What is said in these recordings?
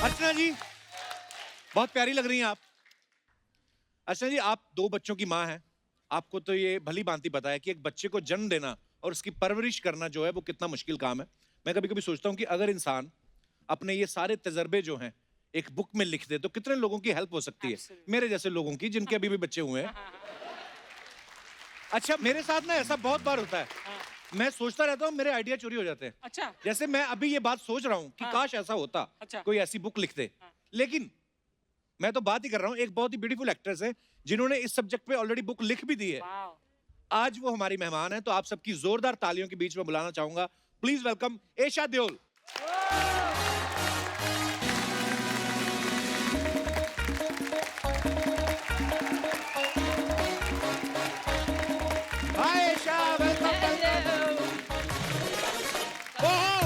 अर्चना जी बहुत प्यारी लग रही हैं आप। अर्चना जी आप दो बच्चों की माँ हैं, आपको तो ये भली भांति पता है कि एक बच्चे को जन्म देना और उसकी परवरिश करना जो है वो कितना मुश्किल काम है। मैं कभी कभी सोचता हूँ कि अगर इंसान अपने ये सारे तजर्बे जो हैं एक बुक में लिख दे तो कितने लोगों की हेल्प हो सकती है। मेरे जैसे लोगों की जिनके अभी भी बच्चे हुए हैं। अच्छा मेरे साथ ना ऐसा बहुत बार होता है, मैं सोचता रहता हूँ मेरे आइडिया चोरी हो जाते हैं। अच्छा। जैसे मैं अभी ये बात सोच रहा हूँ कि काश ऐसा होता, अच्छा। कोई ऐसी बुक लिख दे। लेकिन मैं तो बात ही कर रहा हूँ, एक बहुत ही ब्यूटीफुल एक्ट्रेस है जिन्होंने इस सब्जेक्ट पे ऑलरेडी बुक लिख भी दी है। आज वो हमारी मेहमान है, तो आप सबकी जोरदार तालियों के बीच में बुलाना चाहूंगा। Please welcome Esha Deol. Hi Esha, welcome welcome. Oh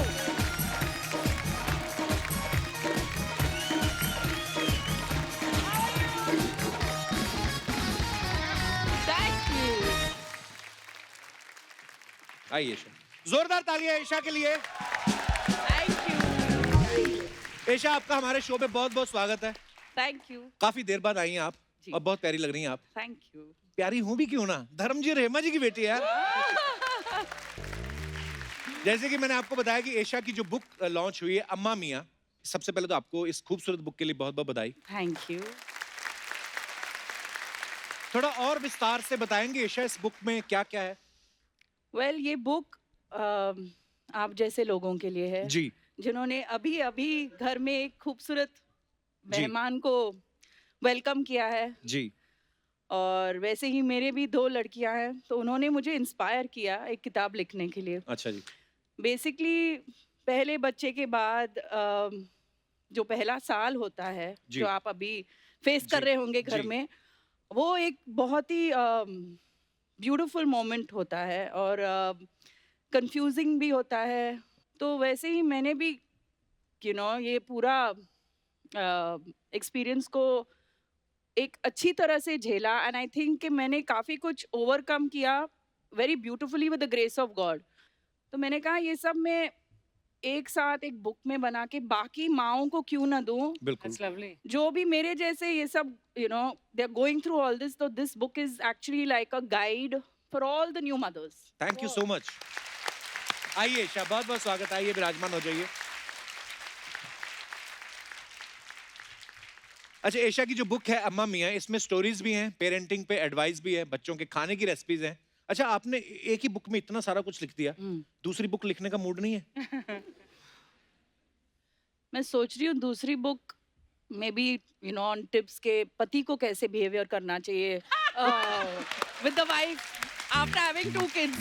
Thank you. आइए एशा, जोरदार तालियां एशा के लिए। Thank you. एशा आपका हमारे शो पे बहुत बहुत स्वागत है। Thank you. काफी देर बाद आई हैं आप जी। और बहुत प्यारी लग रही हैं आप। Thank you. प्यारी हूं भी क्यों ना, धर्मजी रेमा जी की बेटी है यार। जैसे कि मैंने आपको बताया कि एशा की जो बुक लॉन्च हुई है अम्मा मियां, सबसे पहले तो आपको इस खूबसूरत बुक के लिए बहुत बहुत बधाई। Thank you. थोड़ा और विस्तार से बताएंगे एशा इस बुक में क्या क्या है। Well, ये बुक आप जैसे लोगों के लिए है जी जिन्होंने अभी अभी घर में एक खूबसूरत जी। मेहमान को वेलकम किया है। जी और वैसे ही मेरे भी दो लड़कियां हैं, तो उन्होंने मुझे इंस्पायर किया एक किताब लिखने के लिए। अच्छा जी। बेसिकली पहले बच्चे के बाद जो पहला साल होता है जी। जो आप अभी फेस कर जी, रहे होंगे घर जी। में, वो एक बहुत ही ब्यूटीफुल मोमेंट होता है और कंफ्यूजिंग भी होता है। तो वैसे ही मैंने भी ये पूरा एक्सपीरियंस को एक अच्छी तरह से झेला एंड आई थिंक कि मैंने काफ़ी कुछ ओवरकम किया very beautifully with the grace of God. तो मैंने कहा ये सब मैं एक साथ एक बुक में बना के बाकी माओं को क्यों ना दूं, बिल्कुल। That's lovely. जो भी मेरे जैसे ये सब they are going through all this. तो this book is actually like a guide for all the new mothers. Thank you so much. आइए एशा, बहुत बहुत स्वागत। आइए विराजमान हो जाइए। अच्छा एशा की जो बुक है अम्मा मियां, इसमें स्टोरीज भी हैं, पेरेंटिंग पे एडवाइस भी है, बच्चों के खाने की रेसिपीज हैं। अच्छा आपने एक ही बुक में इतना सारा कुछ लिख दिया, दूसरी बुक लिखने का मूड नहीं है? मैं सोच रही हूँ दूसरी बुक में भी ऑन टिप्स के पति को कैसे बिहेवियर करना चाहिए with the wife after having 2 kids.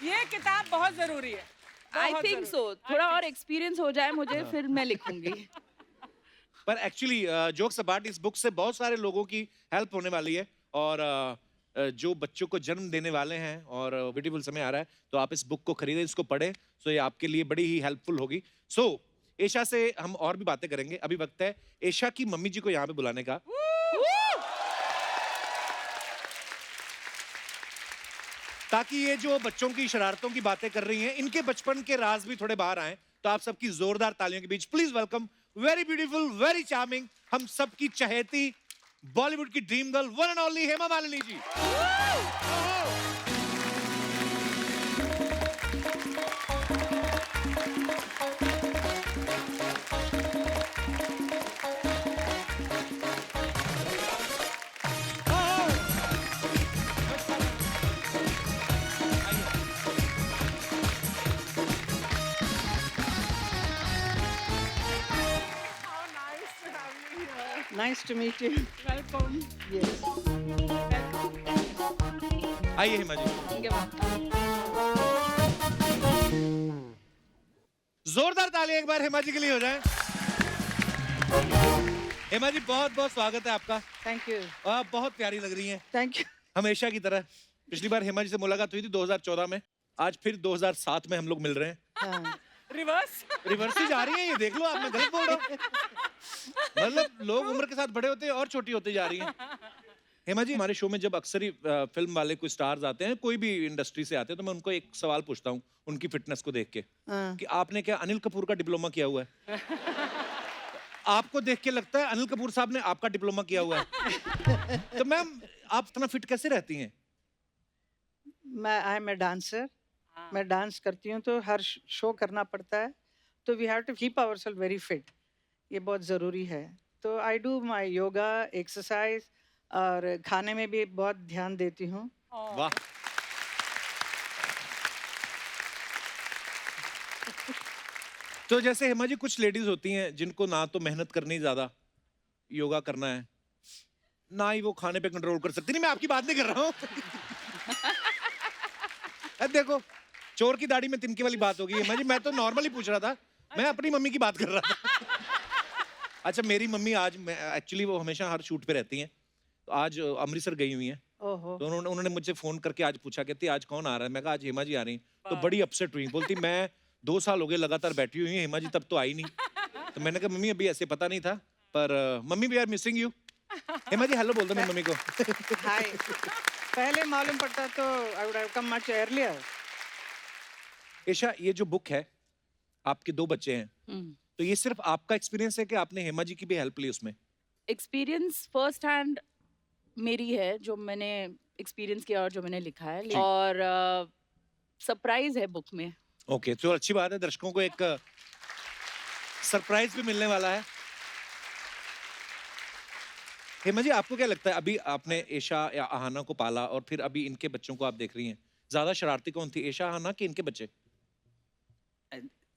ये किताब बहुत जरूरी है। आई बहुत थिंक जरूरी। सो थोड़ा और एक्सपीरियंस हो जाए मुझे, फिर मैं लिखूंगी। पर एक्चुअली जोक्स अपार्ट, इस बुक से बहुत सारे लोगों की हेल्प होने वाली है और जो बच्चों को जन्म देने वाले हैं और ब्यूटीफुल समय आ रहा है, तो आप इस बुक को खरीदें, इसको पढ़ें, सो ये आपके लिए बड़ी ही हेल्पफुल होगी। सो एशा से हम और भी बातें करेंगे। अभी वक्त है एशा की मम्मी जी को यहाँ पे बुलाने का। ताकि ये जो बच्चों की शरारतों की बातें कर रही हैं, इनके बचपन के राज भी थोड़े बाहर आए। तो आप सबकी जोरदार तालियों के बीच please welcome very beautiful, very charming, हम सबकी चहेती बॉलीवुड की dream girl, one and only Hema Malini ji. How nice to have you here. Nice to meet you. Welcome. Yes. आइए हेमा जी, जोरदार ताली एक बार हेमा जी के लिए हो जाए। हेमा जी बहुत बहुत स्वागत है आपका। Thank you. आप बहुत प्यारी लग रही हैं, थैंक यू। हमेशा की तरह। पिछली बार हेमा जी से मुलाकात हुई थी 2014 में, आज फिर 2007 में हम लोग मिल रहे हैं। हाँ। Reverse. रिवर्स ही जा रही है ये, देख लो आप, मैं गलत बोल रहा हूँ? मतलब लोग उम्र के साथ बड़े होते हैं और छोटी होती जा रही हैं। हेमा जी हमारे शो में जब अक्सर ही फिल्म वाले कोई स्टार्स आते हैं, कोई भी इंडस्ट्री से आते हैं, तो मैं उनको एक सवाल पूछता हूँ उनकी फिटनेस को देख के हाँ। कि आपने क्या अनिल कपूर का डिप्लोमा किया हुआ है? आपको देख के लगता है अनिल कपूर साहब ने आपका डिप्लोमा किया हुआ है। तो मैम आप इतना फिट कैसे रहती हैं? मैं आई एम ए डांसर, मैं डांस करती हूँ तो हर शो करना पड़ता है, तो we have to keep ourself very fit, ये बहुत ज़रूरी है। तो I do my yoga, exercise और खाने में भी बहुत ध्यान देती हूँ। वाह। तो जैसे हेमा जी कुछ लेडीज होती हैं जिनको ना तो मेहनत करनी ज्यादा, योगा करना है, ना ही वो खाने पे कंट्रोल कर सकती। नहीं मैं आपकी बात नहीं कर रहा हूँ। अब देखो चोर की दाढ़ी में तिनके वाली बात होगी हेमा जी, मैं तो नॉर्मली पूछ रहा था, मैं अपनी मम्मी की बात कर रहा था। अच्छा मेरी मम्मी आज एक्चुअली वो हमेशा हर शूट पे रहती हैं, तो आज अमृतसर गई हुई हैं, ओहो, तो उन्होंने मुझसे फोन करके आज पूछा, कहती आज कौन आ रहा है? मैं कहा आज हेमा जी आ रही हैं। तो बड़ी अपसेट हुई, बोलती मैं 2 साल हो गए लगातार बैठी हुई हूँ, हेमा जी तब तो आई नहीं। तो मैंने कहा मम्मी अभी ऐसे पता नहीं था, पर mummy we are missing you. Hema ji hello बोल दो मेरी मम्मी को। हाय। पहले मालूम पड़ता तो I would have come much earlier. Isha ये जो बुक है, आपके 2 बच्चे हैं, तो ये सिर्फ आपका एक्सपीरियंस है कि आपने हेमा जी की भी हेल्प ली उसमें? एक्सपीरियंस फर्स्ट हैंड मेरी है, जो मैंने एक्सपीरियंस किया और जो मैंने लिखा है, जी। और सरप्राइज है बुक में। ओके तो अच्छी बात है, दर्शकों को एक सरप्राइज भी मिलने वाला है। हेमा जी आपको क्या लगता है, अभी आपने एशा या आहाना को पाला और फिर अभी इनके बच्चों को आप देख रही हैं, ज्यादा शरारती कौन थी, एशा आहाना कि इनके बच्चे?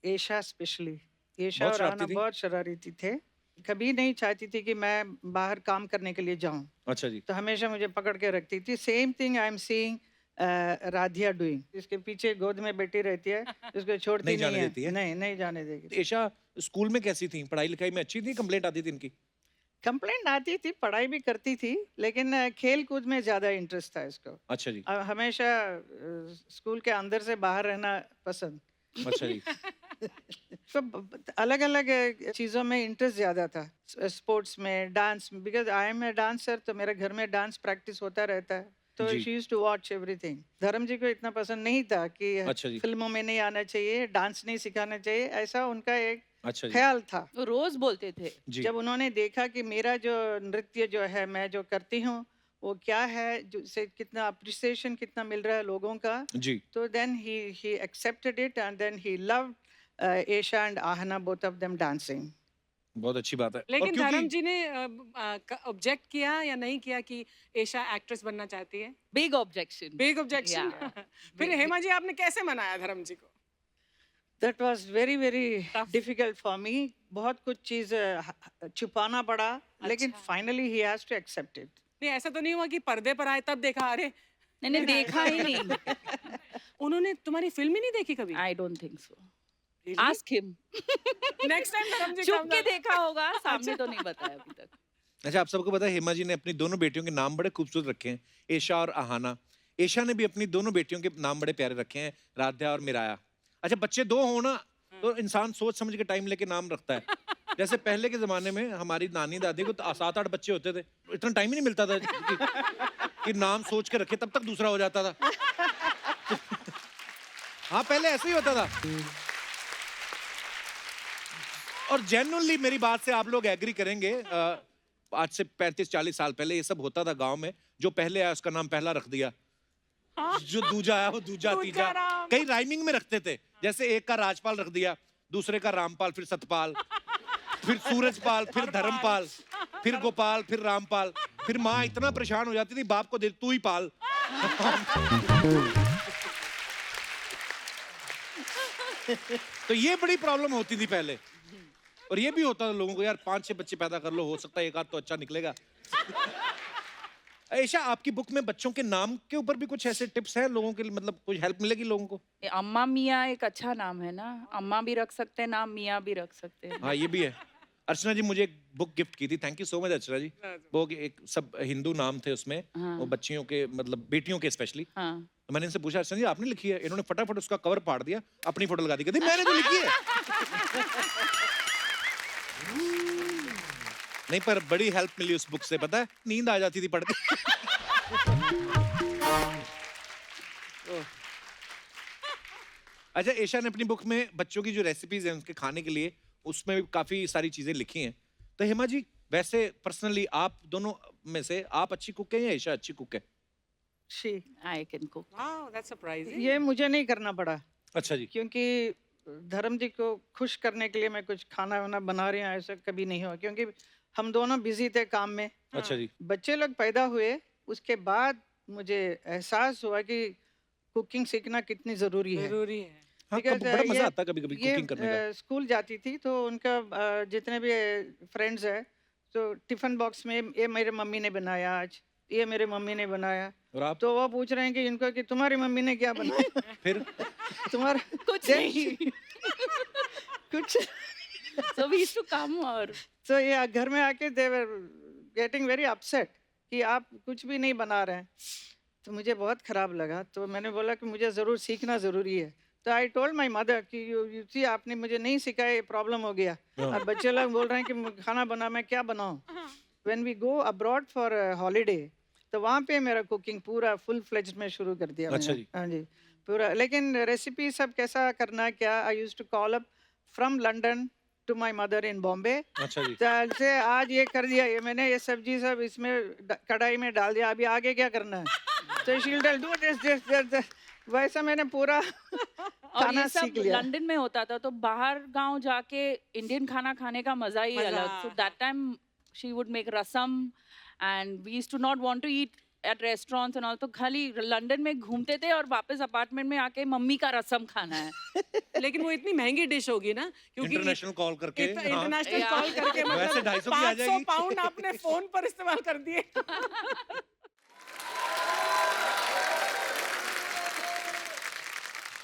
एशा स्पेशली, एशा बहुत और शरारती आना थी? बहुत शरारती थे। कभी नहीं चाहती थी कि मैं बाहर काम करने के लिए जाऊं, अच्छा जी। तो हमेशा मुझे पकड़ के रखती थी। Same thing I am seeing Radhiya doing, इसके पीछे गोद में बैठी रहती है, इसको छोड़ती नहीं नहीं जाने है। देती है? नहीं, नहीं जाने देगी। एशा स्कूल में कैसी थी, पढ़ाई लिखाई में अच्छी थी, कंप्लेंट आती थी इनकी? कंप्लेंट आती थी, पढ़ाई भी करती थी, लेकिन खेल कूद में ज्यादा इंटरेस्ट था इसको। अच्छा जी। हमेशा स्कूल के अंदर से बाहर रहना पसंद। अच्छा जी। तो अलग अलग चीज़ों में इंटरेस्ट ज़्यादा था, स्पोर्ट्स में, डांस में, because I am a dancer, तो मेरे घर में डांस प्रैक्टिस होता रहता है, तो जी। She used to watch everything. Dharam ji को इतना पसंद नहीं था कि अच्छा जी। फिल्मों में नहीं आना चाहिए, डांस नहीं सिखाना चाहिए, ऐसा उनका एक अच्छा जी। ख्याल था। वो रोज बोलते थे। जी। जब उन्होंने देखा कि मेरा जो नृत्य जो है, मैं जो करती हूँ वो क्या है, जो से कितना अप्रिसिएशन कितना मिल रहा है लोगों का, जी। तो then he accepted it and then he loved Esha and Ahana, both of them dancing. बहुत अच्छी बात है। और लेकिन धर्म क्योंकि जी ने ऑब्जेक्ट किया या नहीं किया कि एशा एक्ट्रेस बनना चाहती है? Big objection. Big objection. फिर हेमा जी आपने कैसे मनाया धर्म जी को? That was very very Tough. difficult for me. बहुत कुछ चीज छुपाना पड़ा, लेकिन finally he has to accept it. नहीं ऐसा तो नहीं हुआ कि पर्दे पर आए तब देखा, अरे मैंने देखा ही नहीं। उन्होंने तुम्हारी फिल्म ही नहीं देखी कभी? I don't think so. Really? Ask him. Next time धर्म जी चुप के देखा होगा, सामने तो नहीं बताया अभी तक। अच्छा आप सबको पता है हेमा जी ने अपनी दोनों बेटियों के नाम बड़े खूबसूरत रखे हैं, एशा और आहाना। एशा ने भी अपनी दोनों बेटियों के नाम बड़े प्यारे रखे हैं, राध्या और मिराया। अच्छा बच्चे 2 हो ना, तो इंसान सोच समझ के टाइम लेके नाम रखता है। जैसे पहले के जमाने में हमारी नानी दादी को 7-8 बच्चे होते थे, इतना टाइम ही नहीं मिलता था कि नाम सोच के रखे, तब तक दूसरा हो जाता था। हाँ पहले ऐसे ही होता था। और जेन्युइनली मेरी बात से आप लोग एग्री करेंगे, आज से 35-40 साल पहले ये सब होता था गांव में। जो पहले आया उसका नाम पहला रख दिया, जो दूजा आया वो दूजा तीजा, राम। कई राइमिंग में रखते थे। जैसे एक का राजपाल रख दिया, दूसरे का रामपाल, फिर सतपाल, फिर सूरजपाल, फिर धर्मपाल, फिर गोपाल, फिर रामपाल। फिर माँ इतना परेशान हो जाती थी, बाप को दे तू ही पाल। तो ये बड़ी प्रॉब्लम होती थी पहले। और ये भी होता था लोगों को, यार 5-6 बच्चे पैदा कर लो, हो सकता है एक आध तो अच्छा निकलेगा। ऐशा आपकी बुक में बच्चों के नाम के ऊपर भी कुछ ऐसे टिप्स हैं लोगों के लिए, मतलब कुछ हेल्प मिलेगी लोगों को? अम्मा मियाँ एक अच्छा नाम है ना, अम्मा भी रख सकते हैं नाम, मियाँ भी रख सकते हैं। हाँ ये भी है। अर्चना जी मुझे एक बुक गिफ्ट की थी, थैंक यू सो मच अर्चना जी। वो एक सब हिंदू नाम थे उसमें, हाँ। वो बच्चियों के, मतलब बेटियों के स्पेशली। हाँ। तो मैंने इनसे पूछा अर्चना जी आपने लिखी है? इन्होंने फटाफट उसका कवर फाड़ दिया, अपनी फोटो लगा दी, कहती मैंने तो लिखी है। नहीं पर बड़ी हेल्प मिली उस बुक से, पता है नींद आ जाती थी पढ़ के। अच्छा एशा ने अपनी बुक में बच्चों की जो रेसिपीज हैं उनके खाने के लिए, उसमें भी काफी सारी चीजें लिखी हैं। तो हेमा जी वैसे पर्सनली आप दोनों में से आप अच्छी कुक है या ईशा अच्छी कुक है? She I can cook. Wow, that's surprising. ये मुझे नहीं करना पड़ा अच्छा जी। क्योंकि धर्म जी को खुश करने के लिए मैं कुछ खाना वाना बना रही हूँ, ऐसा कभी नहीं हुआ क्योंकि हम दोनों बिजी थे काम में। अच्छा जी। बच्चे लोग पैदा हुए उसके बाद मुझे एहसास हुआ कि कुकिंग सीखना कितनी ज़रूरी है। जरूरी है। हाँ, Because, बड़ा मजा ये- आता है कभी-कभी ये कुकिंग करने का। स्कूल जाती थी तो उनका जितने भी फ्रेंड्स है तो टिफिन बॉक्स में ये मेरे मम्मी ने बनाया आज, ये मेरे मम्मी ने बनाया, और आप तो वो पूछ रहे हैं कि इनको कि तुम्हारी मम्मी ने क्या बनाया फिर तुम्हारा कुछ नहीं। कुछ So we used to come और तो ये घर में आके दे वर गेटिंग वेरी अपसेट कि आप कुछ भी नहीं बना रहे हैं। तो मुझे बहुत खराब लगा तो मैंने बोला कि मुझे ज़रूर सीखना ज़रूरी है। तो आई टोल्ड माई मदर कि यू सी आपने मुझे नहीं सिखाया, ये प्रॉब्लम हो गया। हाँ। और बच्चे लोग बोल रहे हैं कि खाना बना, मैं क्या बनाऊं? When we go abroad for holiday तो वहाँ पे मेरा कुकिंग पूरा फुल फ्लेज्ड में शुरू कर दिया अच्छा मैंने। जी। हाँ जी पूरा, लेकिन रेसिपी सब कैसा करना है क्या, I used to call up from London to my mother in Bombay. अच्छा जी। से आज ये कर दिया, ये मैंने ये सब्जी सब इसमें कढ़ाई में डाल दिया, अभी आगे क्या करना है? तो she will tell do this वैसा मैंने पूरा और खाना ये सब सीख लिया। लंदन में होता था तो बाहर गांव जाके इंडियन खाना खाने का मजा ही मजा। अलग। So that time she would make rasam and we used to not want to eat at restaurants and all. तो खाली लंदन में घूमते थे और वापस अपार्टमेंट में आके मम्मी का रसम खाना है। लेकिन वो इतनी महंगी डिश होगी ना क्योंकि इंटरनेशनल कॉल करके हाँ। इंटरनेशनल या। कॉल करके वैसे मतलब 250 की आ 500 जाएगी। पाउंड आपने फोन पर इस्तेमाल कर दिए।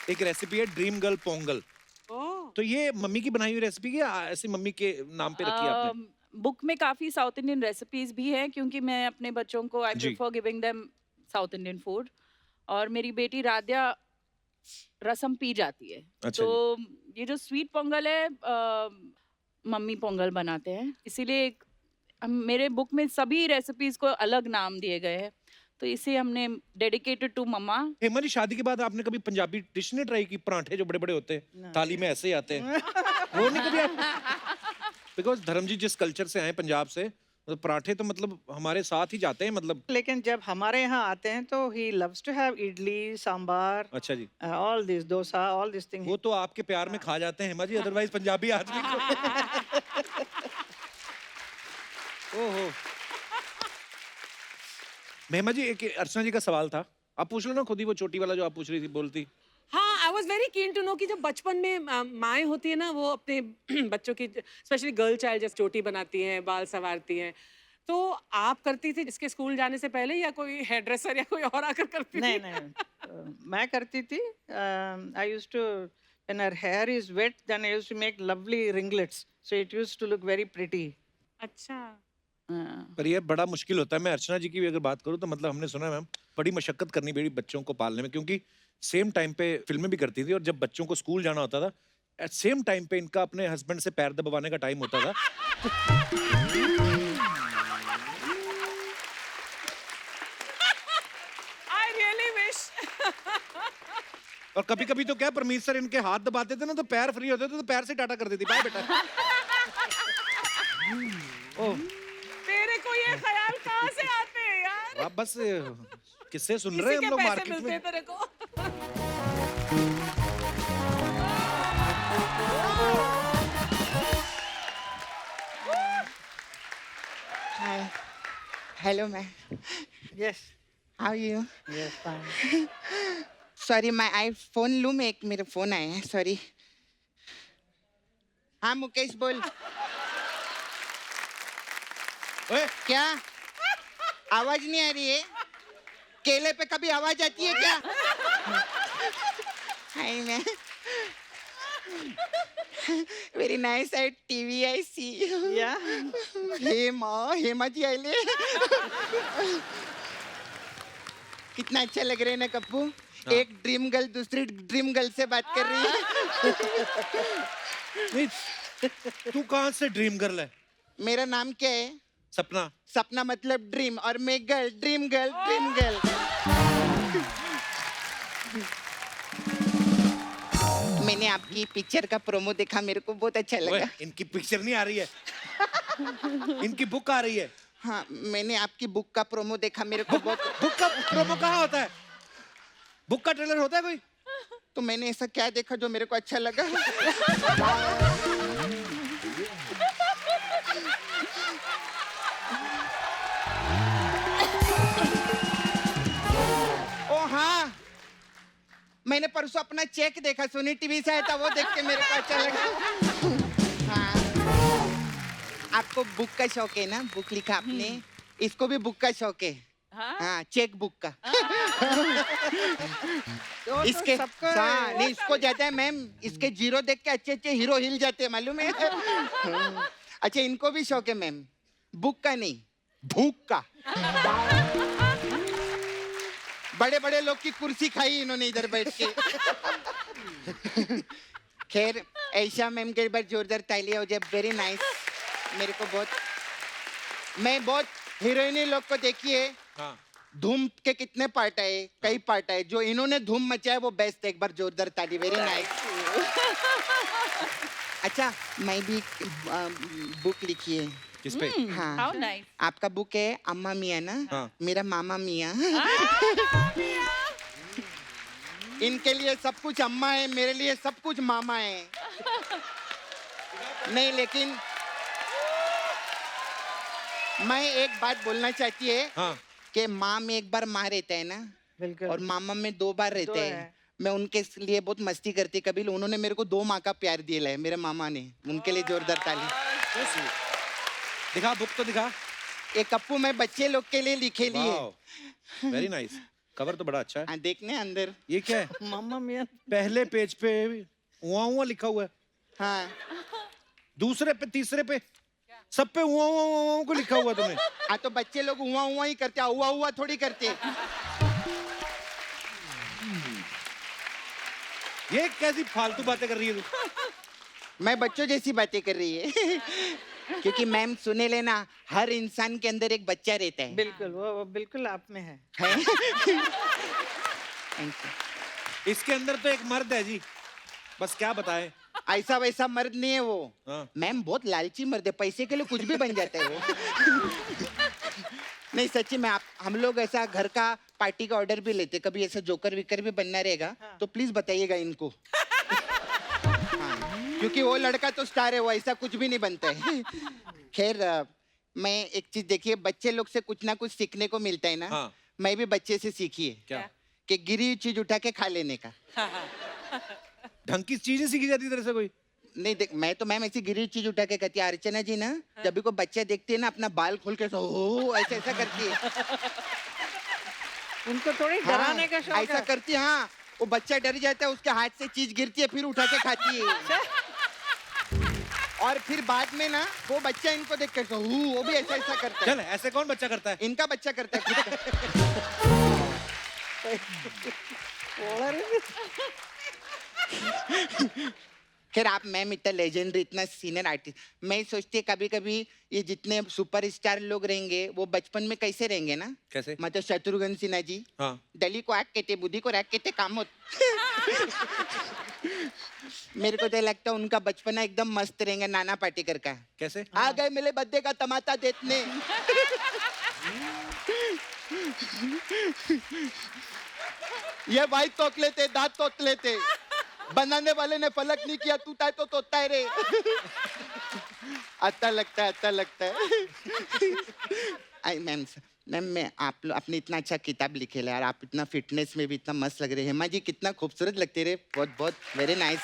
एक रेसिपी है ड्रीम गर्ल पोंगल। ओह, तो ये मम्मी की बनाई हुई रेसिपी की या ऐसी मम्मी के नाम पे रखी है आपने? बुक में काफी साउथ इंडियन रेसिपीज भी हैं क्योंकि मैं अपने बच्चों को आई जी। Prefer giving them South Indian food. और मेरी बेटी राध्या रसम पी जाती है। अच्छा तो ये जो स्वीट पोंगल है मम्मी पोंगल बनाते हैं, इसीलिए मेरे बुक में सभी रेसिपीज को अलग नाम दिए गए हैं। तो इसे हमने डेडिकेटेड टू मम्मा। हेमा जी शादी के बाद आपने कभी पंजाबी डिश नहीं ट्राई की? पराठे जो बड़े बड़े होते हैं थाली में ऐसे ही आते हैं, वो नहीं कभी आप? बिकॉज धर्म जी जिस कल्चर से आए पंजाब से, मतलब पराठे तो मतलब हमारे साथ ही जाते हैं मतलब। लेकिन जब हमारे यहाँ आते हैं तो he loves to have idli sambar अच्छा जी। All this dosa all this thing. वो तो आपके प्यार में खा जाते हैं हेमा जी, अदरवाइज पंजाबी आदमी को ओहो। हेमा जी एक अर्चना जी का सवाल था, आप पूछ लो ना खुद ही, वो छोटी वाला जो आप पूछ रही थी बोलती। हाँ, I was very keen to know कि जब बचपन में माएँ होती है ना वो अपने बच्चों की स्पेशली गर्ल चाइल्ड जैसे चोटी बनाती हैं, बाल संवारती हैं, तो आप करती थी इसके स्कूल जाने से पहले या कोई हेयर ड्रेसर या कोई और आकर करती नहीं थी? नहीं मैं करती थी। I used to when her hair is wet then I used to make lovely ringlets so it used to look very pretty. अच्छा, पर ये बड़ा मुश्किल होता है। मैं अर्चना जी की भी अगर बात करूं तो मतलब हमने सुना है मैम बड़ी मशक्कत करनी पड़ी बच्चों को पालने में, क्योंकि सेम टाइम पे फिल्में भी करती थी और जब बच्चों को स्कूल जाना होता था एट सेम टाइम पे इनका अपने हस्बैंड से पैर दबाने का टाइम होता था। I really wish. और कभी कभी तो क्या परमीत सर इनके हाथ दबाते थे ना तो पैर फ्री होते थे तो पैर से टाटा कर देती, बाय बेटा। ओह तेरे को ये ख्याल कहाँ से आते हैं यार? आप बस किससे सुन किसी रहे हैं के हम लोग पैसे मार्केट मिलते में? हैं तेरे को? Hi. Hello, ma'am. Yes How are you? Yes fine. Sorry, my iPhone लूँ मैं, एक मेरा फोन आया है, सॉरी। हाँ मुकेश बोल। ओए, क्या आवाज नहीं आ रही है? केले पे कभी आवाज आती है क्या? Hi ma'am. Very nice at TV I see. या हेमा जी आइले। कितना अच्छा लग रहा है ना कप्पू। एक ड्रीम गर्ल दूसरी ड्रीम गर्ल से बात कर रही है। नहीं, तू कहाँ से ड्रीम गर्ल है? मेरा नाम क्या है? सपना। सपना मतलब ड्रीम और मैं girl, dream girl, dream girl. मैंने आपकी पिक्चर का प्रोमो देखा, मेरे को बहुत अच्छा ओए, लगा। इनकी पिक्चर नहीं आ रही है। इनकी बुक आ रही है। हाँ, मैंने आपकी बुक का प्रोमो देखा, मेरे को बहुत, बुक का प्रोमो कहाँ होता है? बुक का ट्रेलर होता है कोई? तो मैंने ऐसा क्या देखा जो मेरे को अच्छा लगा। ओ हाँ, मैंने परसों अपना चेक देखा, सोनी टीवी से आया था, वो देख के मेरे को अच्छा लगा। हाँ, आपको बुक का शौक है ना, बुक लिखा आपने, इसको भी बुक का शौक है। हाँ? हाँ, चेक बुक का। तो इसके सबको हाँ, नहीं इसको जाता है मैम, इसके जीरो देख के अच्छे अच्छे हीरो हिल जाते हैं, मालूम है। अच्छा, इनको भी शौक है मैम, बुक का नहीं, भूख का। बड़े बड़े लोग की कुर्सी खाई इन्होंने इधर बैठ के। खैर, ऐशा मैम के बार जोरदार तालियां हो जाए, वेरी नाइस। मेरे को बहुत, मैं बहुत हीरोइनी लोग को देखी है, हाँ। धूम के कितने पार्ट आए, कई पार्ट आए, जो इन्होंने धूम मचाया वो बेस्ट है, एक बार जोरदार ताली, वेरी नाइस। अच्छा, मैं भी बुक लिखी है। किस पे? हाँ, How nice. आपका बुक है अम्मा मियाँ ना, हाँ। मेरा मामा मियाँ। इनके लिए सब कुछ अम्मा है, मेरे लिए सब कुछ मामा है। नहीं, लेकिन मैं एक बात बोलना चाहती है हाँ। कि माँ में एक बार माँ रहता है ना, बिल्कुल। और मामा में 2 बार रहते दो हैं। है। मैं उनके लिए बहुत मस्ती करती, कभी उन्होंने मेरे को 2 माँ का प्यार दिया है, मेरे मामा ने, उनके लिए जोरदार ताली। दिखा, बुक तो दिखा। एक कप्पू मैं बच्चे लोग के लिए लिखे लिए। Very nice. कवर तो बड़ा अच्छा है। हाँ, देखने अंदर। ये क्या है? मामा मियाँ। पहले पेज पे उआ उआ लिखा हुआ है, हाँ, दूसरे पे, तीसरे पे, सब पे उआ उआ उआ उआ को लिखा हुआ है तुमने। हाँ, तो बच्चे लोग हुआ हुआ ही करते, हुआ हुआ थोड़ी करते। ये कैसी फालतू बातें कर रही है तू? मैं बच्चों जैसी बातें कर रही है। क्योंकि मैम सुने लेना, हर इंसान के अंदर एक बच्चा रहता है। बिल्कुल, वो बिल्कुल आप में है। Thank you। इसके अंदर तो एक मर्द है जी, बस क्या बताएं। ऐसा वैसा मर्द नहीं है वो, हाँ। मैम बहुत लालची मर्द है, पैसे के लिए कुछ भी बन जाता है वो। नहीं सच्ची में, आप हम लोग ऐसा घर का पार्टी का ऑर्डर भी लेते, कभी ऐसा जोकर विकर भी बनना रहेगा तो प्लीज बताइएगा इनको। हाँ, क्योंकि वो लड़का तो स्टार है, वो ऐसा कुछ भी नहीं बनता है। खैर, मैं एक चीज देखिए, बच्चे लोग से कुछ ना कुछ सीखने को मिलता है ना। हाँ। मैं भी बच्चे से सीखी है क्या? कि गिरी हुई चीज उठा के खा लेने का। ढंग की चीजें सीखी जाती तरह से कोई? नहीं देख, मैं तो मैम ऐसी गिरी हुई चीज उठा के कहती है। अर्चना जी ना, जब भी कोई बच्चा देखती है ना, अपना बाल खोल के ओ ऐसा ऐसा करती है। उनको थोड़ी हाँ, डराने का शौक ऐसा है। करती है। हाँ, वो बच्चा डर जाता है, उसके हाथ से चीज गिरती है, फिर उठा के खाती है। और फिर बाद में ना वो बच्चा इनको देख कर वो भी ऐसा ऐसा करता है। चल, ऐसे कौन बच्चा करता है? इनका बच्चा करता है खुद का। खैर, आप मैम इतना लेजेंडरी, इतना सीनियर आर्टिस्ट, मैं सोचती है कभी कभी ये जितने सुपरस्टार लोग रहेंगे वो बचपन में कैसे रहेंगे ना। कैसे? मतलब शत्रुघ्न सिन्हा जी, हाँ। डली को आग कहते, बुद्धि को रैक कहते, काम होत। मेरे को तो लगता है उनका बचपना एकदम मस्त रहेंगे, नाना पाटेकर का। कैसे? आ गए मेरे बद्दे का टमाटा देखने। ये भाई तोक लेते, दांत तोत लेते, बनाने वाले ने फलक नहीं किया, टूटा है तो तोता है रे। अच्छा लगता है, अच्छा लगता है। आई मैम, मैम मैं आप लोग आपने इतना अच्छा किताब लिखे है यार, आप इतना फिटनेस में भी इतना मस्त लग रहे हैं। हेमा जी कितना खूबसूरत लगते रहे, बहुत बहुत वेरी नाइस।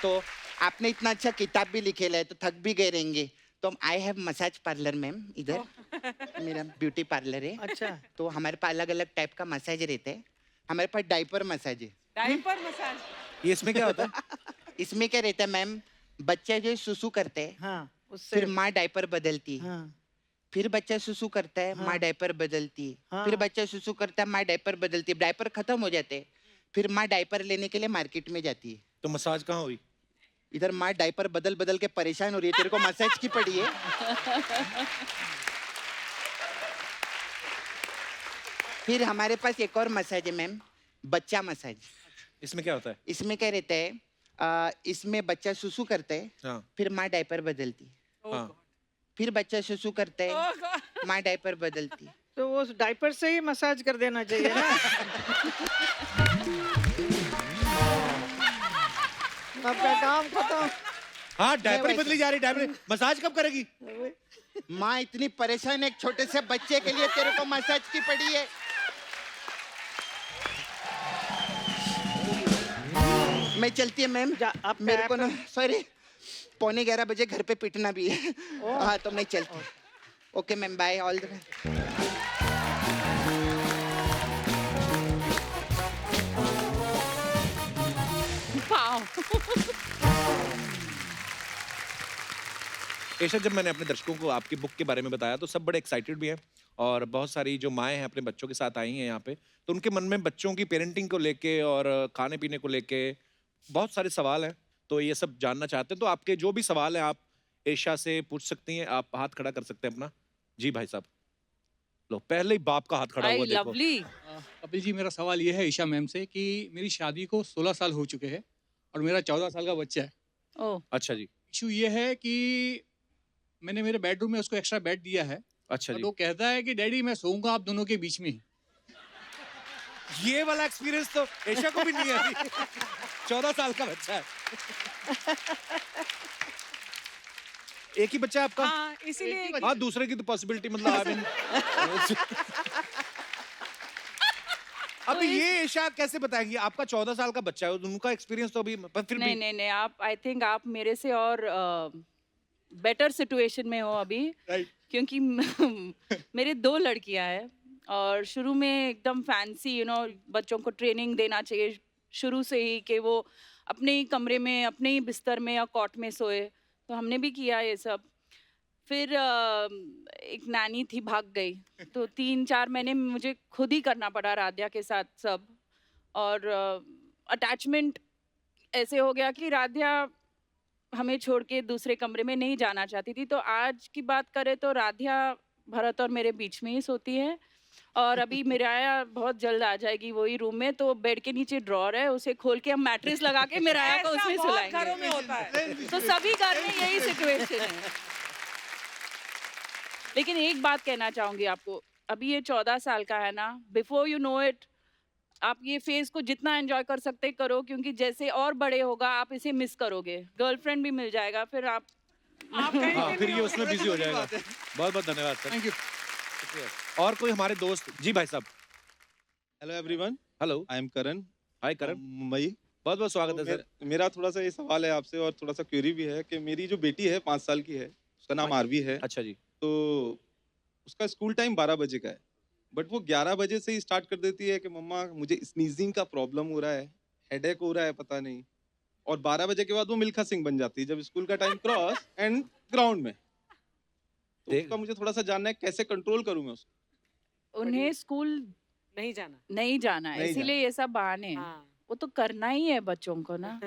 तो आपने इतना अच्छा किताब भी लिखे है, तो थक भी गए रहेंगे। तो I have massage parlour ma'am, इधर मेरा ब्यूटी पार्लर है। अच्छा। तो हमारे पास अलग अलग टाइप का मसाज रहता है। हमारे पास डाइपर मसाज है। Diaper massage. ये इसमें क्या होता है? इसमें क्या रहता है मैम, बच्चा जो सुसु करते हैं, हाँ, उससे। फिर माँ डाइपर बदलती है, हाँ, फिर बच्चा सुसु करता है, माँ हाँ। डाइपर बदलती है, हाँ। फिर बच्चा सुसु करता है, माँ डाइपर बदलती है, डाइपर खत्म हो जाते हैं, फिर माँ डाइपर लेने के लिए मार्केट में जाती है। तो मसाज कहाँ हुई? इधर माँ डाइपर बदल बदल के परेशान हो रही है, तेरे को मसाज की पड़ी है। फिर हमारे पास एक और मसाज है मैम, बच्चा मसाज। इसमें क्या होता है? इसमें क्या रहता है, इसमें बच्चा सुसु करता है, हाँ फिर माँ डायपर बदलती, हाँ फिर बच्चा सुसु करता है, माँ डायपर बदलती। तो वो डायपर से ही मसाज कर देना चाहिए ना। आपका काम खत्म। हाँ डायपर ही वैसे- बदली जा रही, डायपर मसाज कब करेगी? माँ इतनी परेशान है, एक छोटे से बच्चे के लिए तेरे को मसाज की पड़ी है। मैं चलती है मैम, आप मेरे को ना सॉरी 11:15 बजे घर पे पिटना भी है। हाँ तो मैं चलती हूँ। Okay ma'am, bye, all the Aisha, जब मैंने अपने दर्शकों को आपकी बुक के बारे में बताया तो सब बड़े एक्साइटेड भी हैं और बहुत सारी जो माएँ हैं अपने बच्चों के साथ आई हैं यहाँ पे, तो उनके मन में बच्चों की पेरेंटिंग को लेके और खाने पीने को लेके बहुत सारे सवाल हैं, तो ये सब जानना चाहते हैं। तो आपके जो भी सवाल हैं आप ऐशा से पूछ सकती हैं। आप हाथ खड़ा कर सकते हैं अपना। जी भाई साहब, लो पहले ही बाप का हाथ खड़ा हुआ देखो। लवली। कपिल जी, मेरा सवाल ये है ईशा मैम से कि मेरी शादी को 16 साल हो चुके हैं और मेरा 14 साल का बच्चा है। ओह, अच्छा जी, इशू ये है कि मैंने मेरे बेडरूम में उसको एक्स्ट्रा बेड दिया है अच्छा और जी। वो कहता है कि डैडी मैं सोऊंगा आप दोनों के बीच में ही। ये वाला एक्सपीरियंस तो ऐशा को भी नहीं है अभी। 14 साल का बच्चा है। एक ही बच्चा है आपका? हाँ इसीलिए हाँ, दूसरे की तो पॉसिबिलिटी मतलब आई मीन अब ये ऐशा कैसे बताएंगी? आपका 14 साल का बच्चा है, उनका एक्सपीरियंस तो अभी पर फिर भी नहीं नहीं नहीं, आप आई थिंक आप मेरे से और बेटर सिचुएशन में हो अभी, राइट। क्योंकि मेरे 2 लड़कियां हैं और शुरू में एकदम फैंसी बच्चों को ट्रेनिंग देना चाहिए शुरू से ही कि वो अपने ही कमरे में अपने ही बिस्तर में या कॉट में सोए, तो हमने भी किया ये सब। फिर एक नानी थी, भाग गई, तो 3-4 महीने मुझे खुद ही करना पड़ा राध्या के साथ सब। और अटैचमेंट ऐसे हो गया कि राध्या हमें छोड़ के दूसरे कमरे में नहीं जाना चाहती थी। तो आज की बात करें तो राध्या भरत और मेरे बीच में ही सोती है और अभी मिराया बहुत जल्द आ जाएगी वही रूम में, तो बेड के नीचे ड्रॉर है, उसे खोल के हम मैट्रेस लगा के मिराया को ऐसा उसमें बहुत घरों में सुलाएंगे। होता है। तो सभी घर में यही सिचुएशन है। लेकिन एक बात कहना चाहूंगी आपको, अभी ये 14 साल का है ना, बिफोर यू नो इट आप ये फेज को जितना एंजॉय कर सकते करो, क्योंकि जैसे और बड़े होगा आप इसे मिस करोगे। गर्लफ्रेंड भी मिल जाएगा, फिर आप कहीं हाँ, पे फिर भी ये हो। उसमें बिजी हो जाएगा। बहुत बहुत धन्यवाद सर। Thank you. और कोई हमारे दोस्त? जी भाई साहब। Hello everyone, hello, I am Karan hi Karan, Mumbai. बहुत बहुत स्वागत है तो सर। मेरा थोड़ा सा ये सवाल है आपसे और थोड़ा सा क्वेरी भी है कि मेरी जो बेटी है 5 साल की है, उसका नाम आरवी है। अच्छा जी, तो उसका स्कूल टाइम 12 बजे का है, बट वो 11 बजे से ही स्टार्ट कर देती है कि मम्मा मुझे स्नीजिंग का प्रॉब्लम हो रहा है, हेडेक हो रहा है, पता नहीं। और 12 बजे के बाद वो मिल्खा सिंह बन जाती है जब स्कूल का टाइम क्रॉस एंड ग्राउंड में। तो देख- उसका मुझे थोड़ा सा जानना है कैसे कंट्रोल करूँ मैं उसको। उन्हें स्कूल नहीं जाना। नहीं जाना है, नहीं इसीलिए ये सब बहाने हैं। हाँ। वो तो करना ही है बच्चों को ना,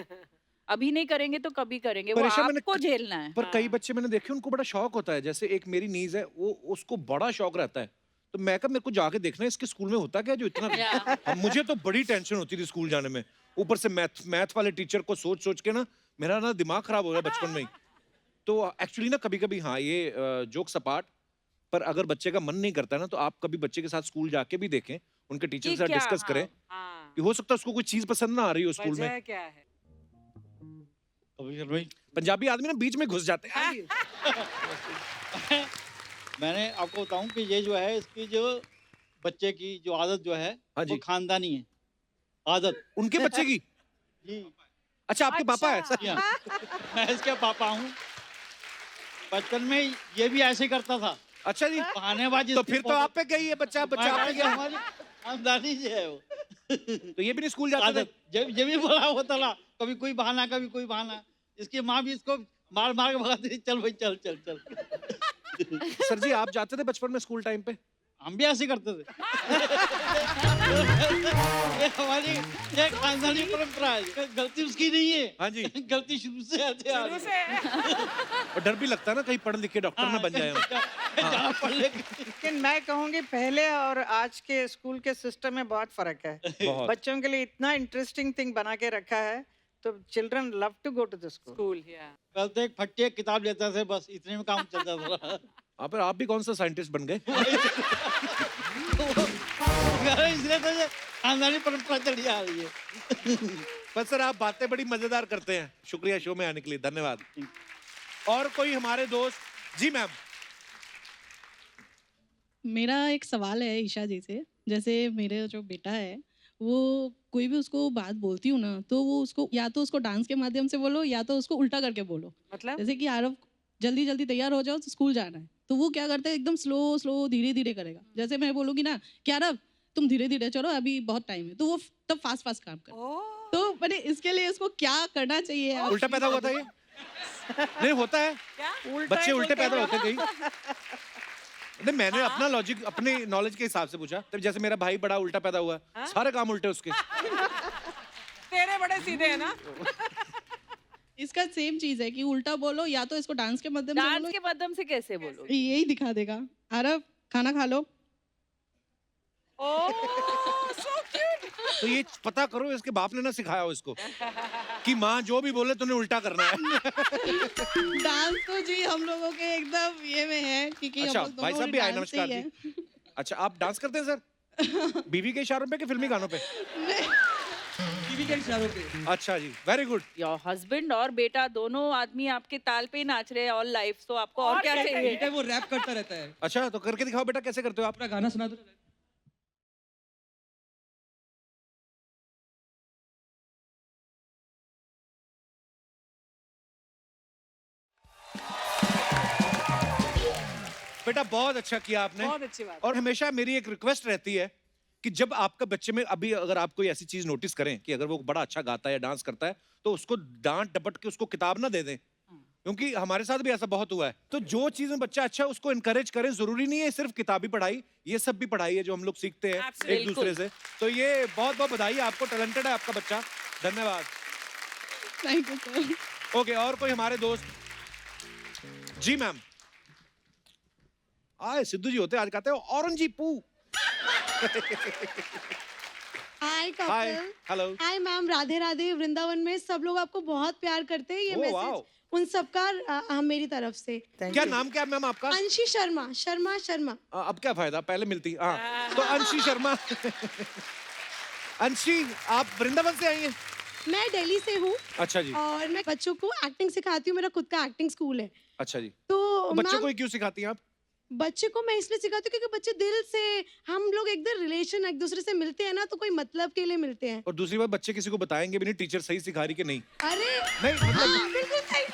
अभी नहीं करेंगे तो कभी करेंगे, वो पर ऐसा मैंने- आपको झेलना है। पर कई हाँ। बच्चे मैंने देखे उनको बड़ा शौक होता है, जैसे एक मेरी नीज है, वो उसको बड़ा शौक रहता है। तो मैं कहा मेरे को जाके देखना है इसके स्कूल में होता क्या जो इतना अब मुझे तो बड़ी टेंशन होती थी स्कूल जाने में, ऊपर से मैथ वाले टीचर को सोच सोच के ना मेरा ना दिमाग खराब हो गया बचपन में ही। तो एक्चुअली ना कभी कभी हाँ ये जोक सपाट, पर अगर बच्चे का मन नहीं करता ना तो आप कभी बच्चे के साथ स्कूल जाके भी देखें, उनके टीचर के साथ क्या, डिस्कस करें हाँ। कि हो सकता है उसको कोई चीज पसंद ना आ रही हो स्कूल में। वजह क्या है? भाई पंजाबी आदमी ना बीच में घुस जाते हैं। मैंने आपको बताऊं कि ये जो है इसकी जो बच्चे की जो आदत जो है हाँ जी। वो खानदानी है आदत उनके बच्चे की? जी। अच्छा आपके पापा है? जी हाँ। मैं इसके पापा हूँ। बचपन में ये भी ऐसे करता था, अच्छा जी, बहानेबाजी। तो फिर तो आप पे गई है बच्चा आप पे गया। हमारी खानदानी जो है वो तो ये भी नहीं स्कूल जाते थे? आदत जब भी बड़ा होता था, कभी कोई बहाना कभी कोई बहाना। इसकी माँ भी इसको मार मार के भगाती थी, चल भाई चल चल चल। सर जी आप जाते थे बचपन में स्कूल टाइम पे? हम भी ऐसे करते थे। ये हमारी ये खानदानी परंपरा है, गलती उसकी नहीं है। हाँ जी। गलती शुरू से आते आ शुरू रही से और डर भी लगता है ना कहीं पढ़ लिख के डॉक्टर ना बन जाए हम। है। जहाँ पढ़ ले लेकिन मैं कहूँगी पहले और आज के स्कूल के सिस्टम में बहुत फर्क है। बहुत। बच्चों के लिए इतना इंटरेस्टिंग थिंग बना के रखा है तो children love to go to the school. School या कल तो एक फट्टी एक किताब लेता था, बस इतने में काम चलता था. पर आप भी कौन सा साइंटिस्ट बन गए? इसलिए तो ये खानदानी परंपरा चली आ रही है. पर सर आप बातें बड़ी मजेदार करते हैं. शुक्रिया शो में आने के लिए, धन्यवाद. और कोई हमारे दोस्त? जी मैम. मेरा एक सवाल है ईशा जी से. जैसे मेरे जो बेटा है वो कोई भी उसको बात बोलती हूँ ना तो वो उसको या तो उसको डांस के माध्यम से बोलो या तो उसको उल्टा करके बोलो. मतलब जैसे कि आरव जल्दी जल्दी तैयार हो जाओ तो स्कूल जाना है, तो वो क्या करता है एकदम स्लो स्लो धीरे धीरे करेगा. जैसे मैं बोलूँगी ना कि आरव तुम धीरे धीरे चलो अभी बहुत टाइम है, तो वो तब फास्ट फास्ट काम करे. ओह तो मैंने इसके लिए उसको क्या करना चाहिए आप? उल्टा पैदा हुआ था ये? नहीं होता है, क्या बच्चे उल्टे पैदा होते कहीं. नहीं मैंने अपना लॉजिक अपने नॉलेज के हिसाब से पूछा. तो जैसे मेरा भाई बड़ा उल्टा पैदा हुआ है, सारे काम उल्टे उसके. तेरे बड़े सीधे है ना. इसका सेम चीज है कि उल्टा बोलो या तो इसको डांस के माध्यम से डांस बोलो. के माध्यम से कैसे बोलो? यही दिखा देगा. आरव खाना खा लो. ओह सो क्यूट. तो ये पता करो इसके बाप ने ना सिखाया हो इसको कि माँ जो भी बोले तूने उल्टा करना है. डांस तो जी हम लोगों के एकदम ये में है क्योंकि अच्छा हम लोग भाई दोनों साहब भी आए, डांस से ही नमस्कार हैं. जी. अच्छा आप डांस करते हैं सर? बीवी के इशारों पे कि फिल्मी गानों पे? अच्छा जी, वेरी गुड. योर हस्बैंड और बेटा दोनों आदमी आपके ताल पे ही नाच रहे हैं ऑल लाइफ, तो आपको और क्या चाहिए? वो रैप करता रहता है. अच्छा तो करके दिखाओ बेटा, कैसे करते हो आप? अपना गाना सुना दो. बेटा बहुत अच्छा किया आपने. बहुत अच्छी बात. और हमेशा मेरी एक रिक्वेस्ट रहती है कि जब आपका बच्चे में अभी अगर आप कोई ऐसी चीज नोटिस करें कि अगर वो बड़ा अच्छा गाता है या डांस करता है तो उसको डांट डपट के उसको किताब ना दे दें, क्योंकि हमारे साथ भी ऐसा बहुत हुआ है. तो जो चीज में बच्चा अच्छा है उसको इनकरेज करें. जरूरी नहीं है सिर्फ किताबी पढ़ाई, ये सब भी पढ़ाई है जो हम लोग सीखते हैं एक दूसरे से. तो ये बहुत बहुत बधाई, आपको टैलेंटेड है आपका बच्चा. धन्यवाद. Thank you sir. ओके और कोई हमारे दोस्त? जी मैम. आए सिद्धू जी होते आज कहते हो औरंजी पू. Hi hi Kapil. Hello. Hi ma'am. Radhe Radhe. Vrindavan में सब लोग आपको बहुत प्यार करते हैं. ये ओह, मैसेज वाओ. उन सबका मेरी तरफ से. क्या नाम क्या है मैम आपका? अंशी शर्मा. शर्मा शर्मा. अब क्या फायदा, पहले मिलती. हाँ तो अंशी शर्मा. अंशी आप वृंदावन से आई हैं? मैं दिल्ली से हूँ अच्छा जी. और मैं बच्चों को एक्टिंग सिखाती हूँ. मेरा खुद का एक्टिंग स्कूल है. अच्छा जी. तो बच्चों मैम को ही क्यों सिखाती हैं आप? बच्चे को मैं इसलिए सिखाती हूँ क्योंकि बच्चे दिल से, हम लोग एकदम रिलेशन एक दूसरे से मिलते हैं ना, तो कोई मतलब के लिए मिलते हैं. और दूसरी बात, बच्चे किसी को बताएंगे भी नहीं टीचर सही सिखा रही कि नहीं. अरे नहीं मतलब हाँ, बिल्कुल सही.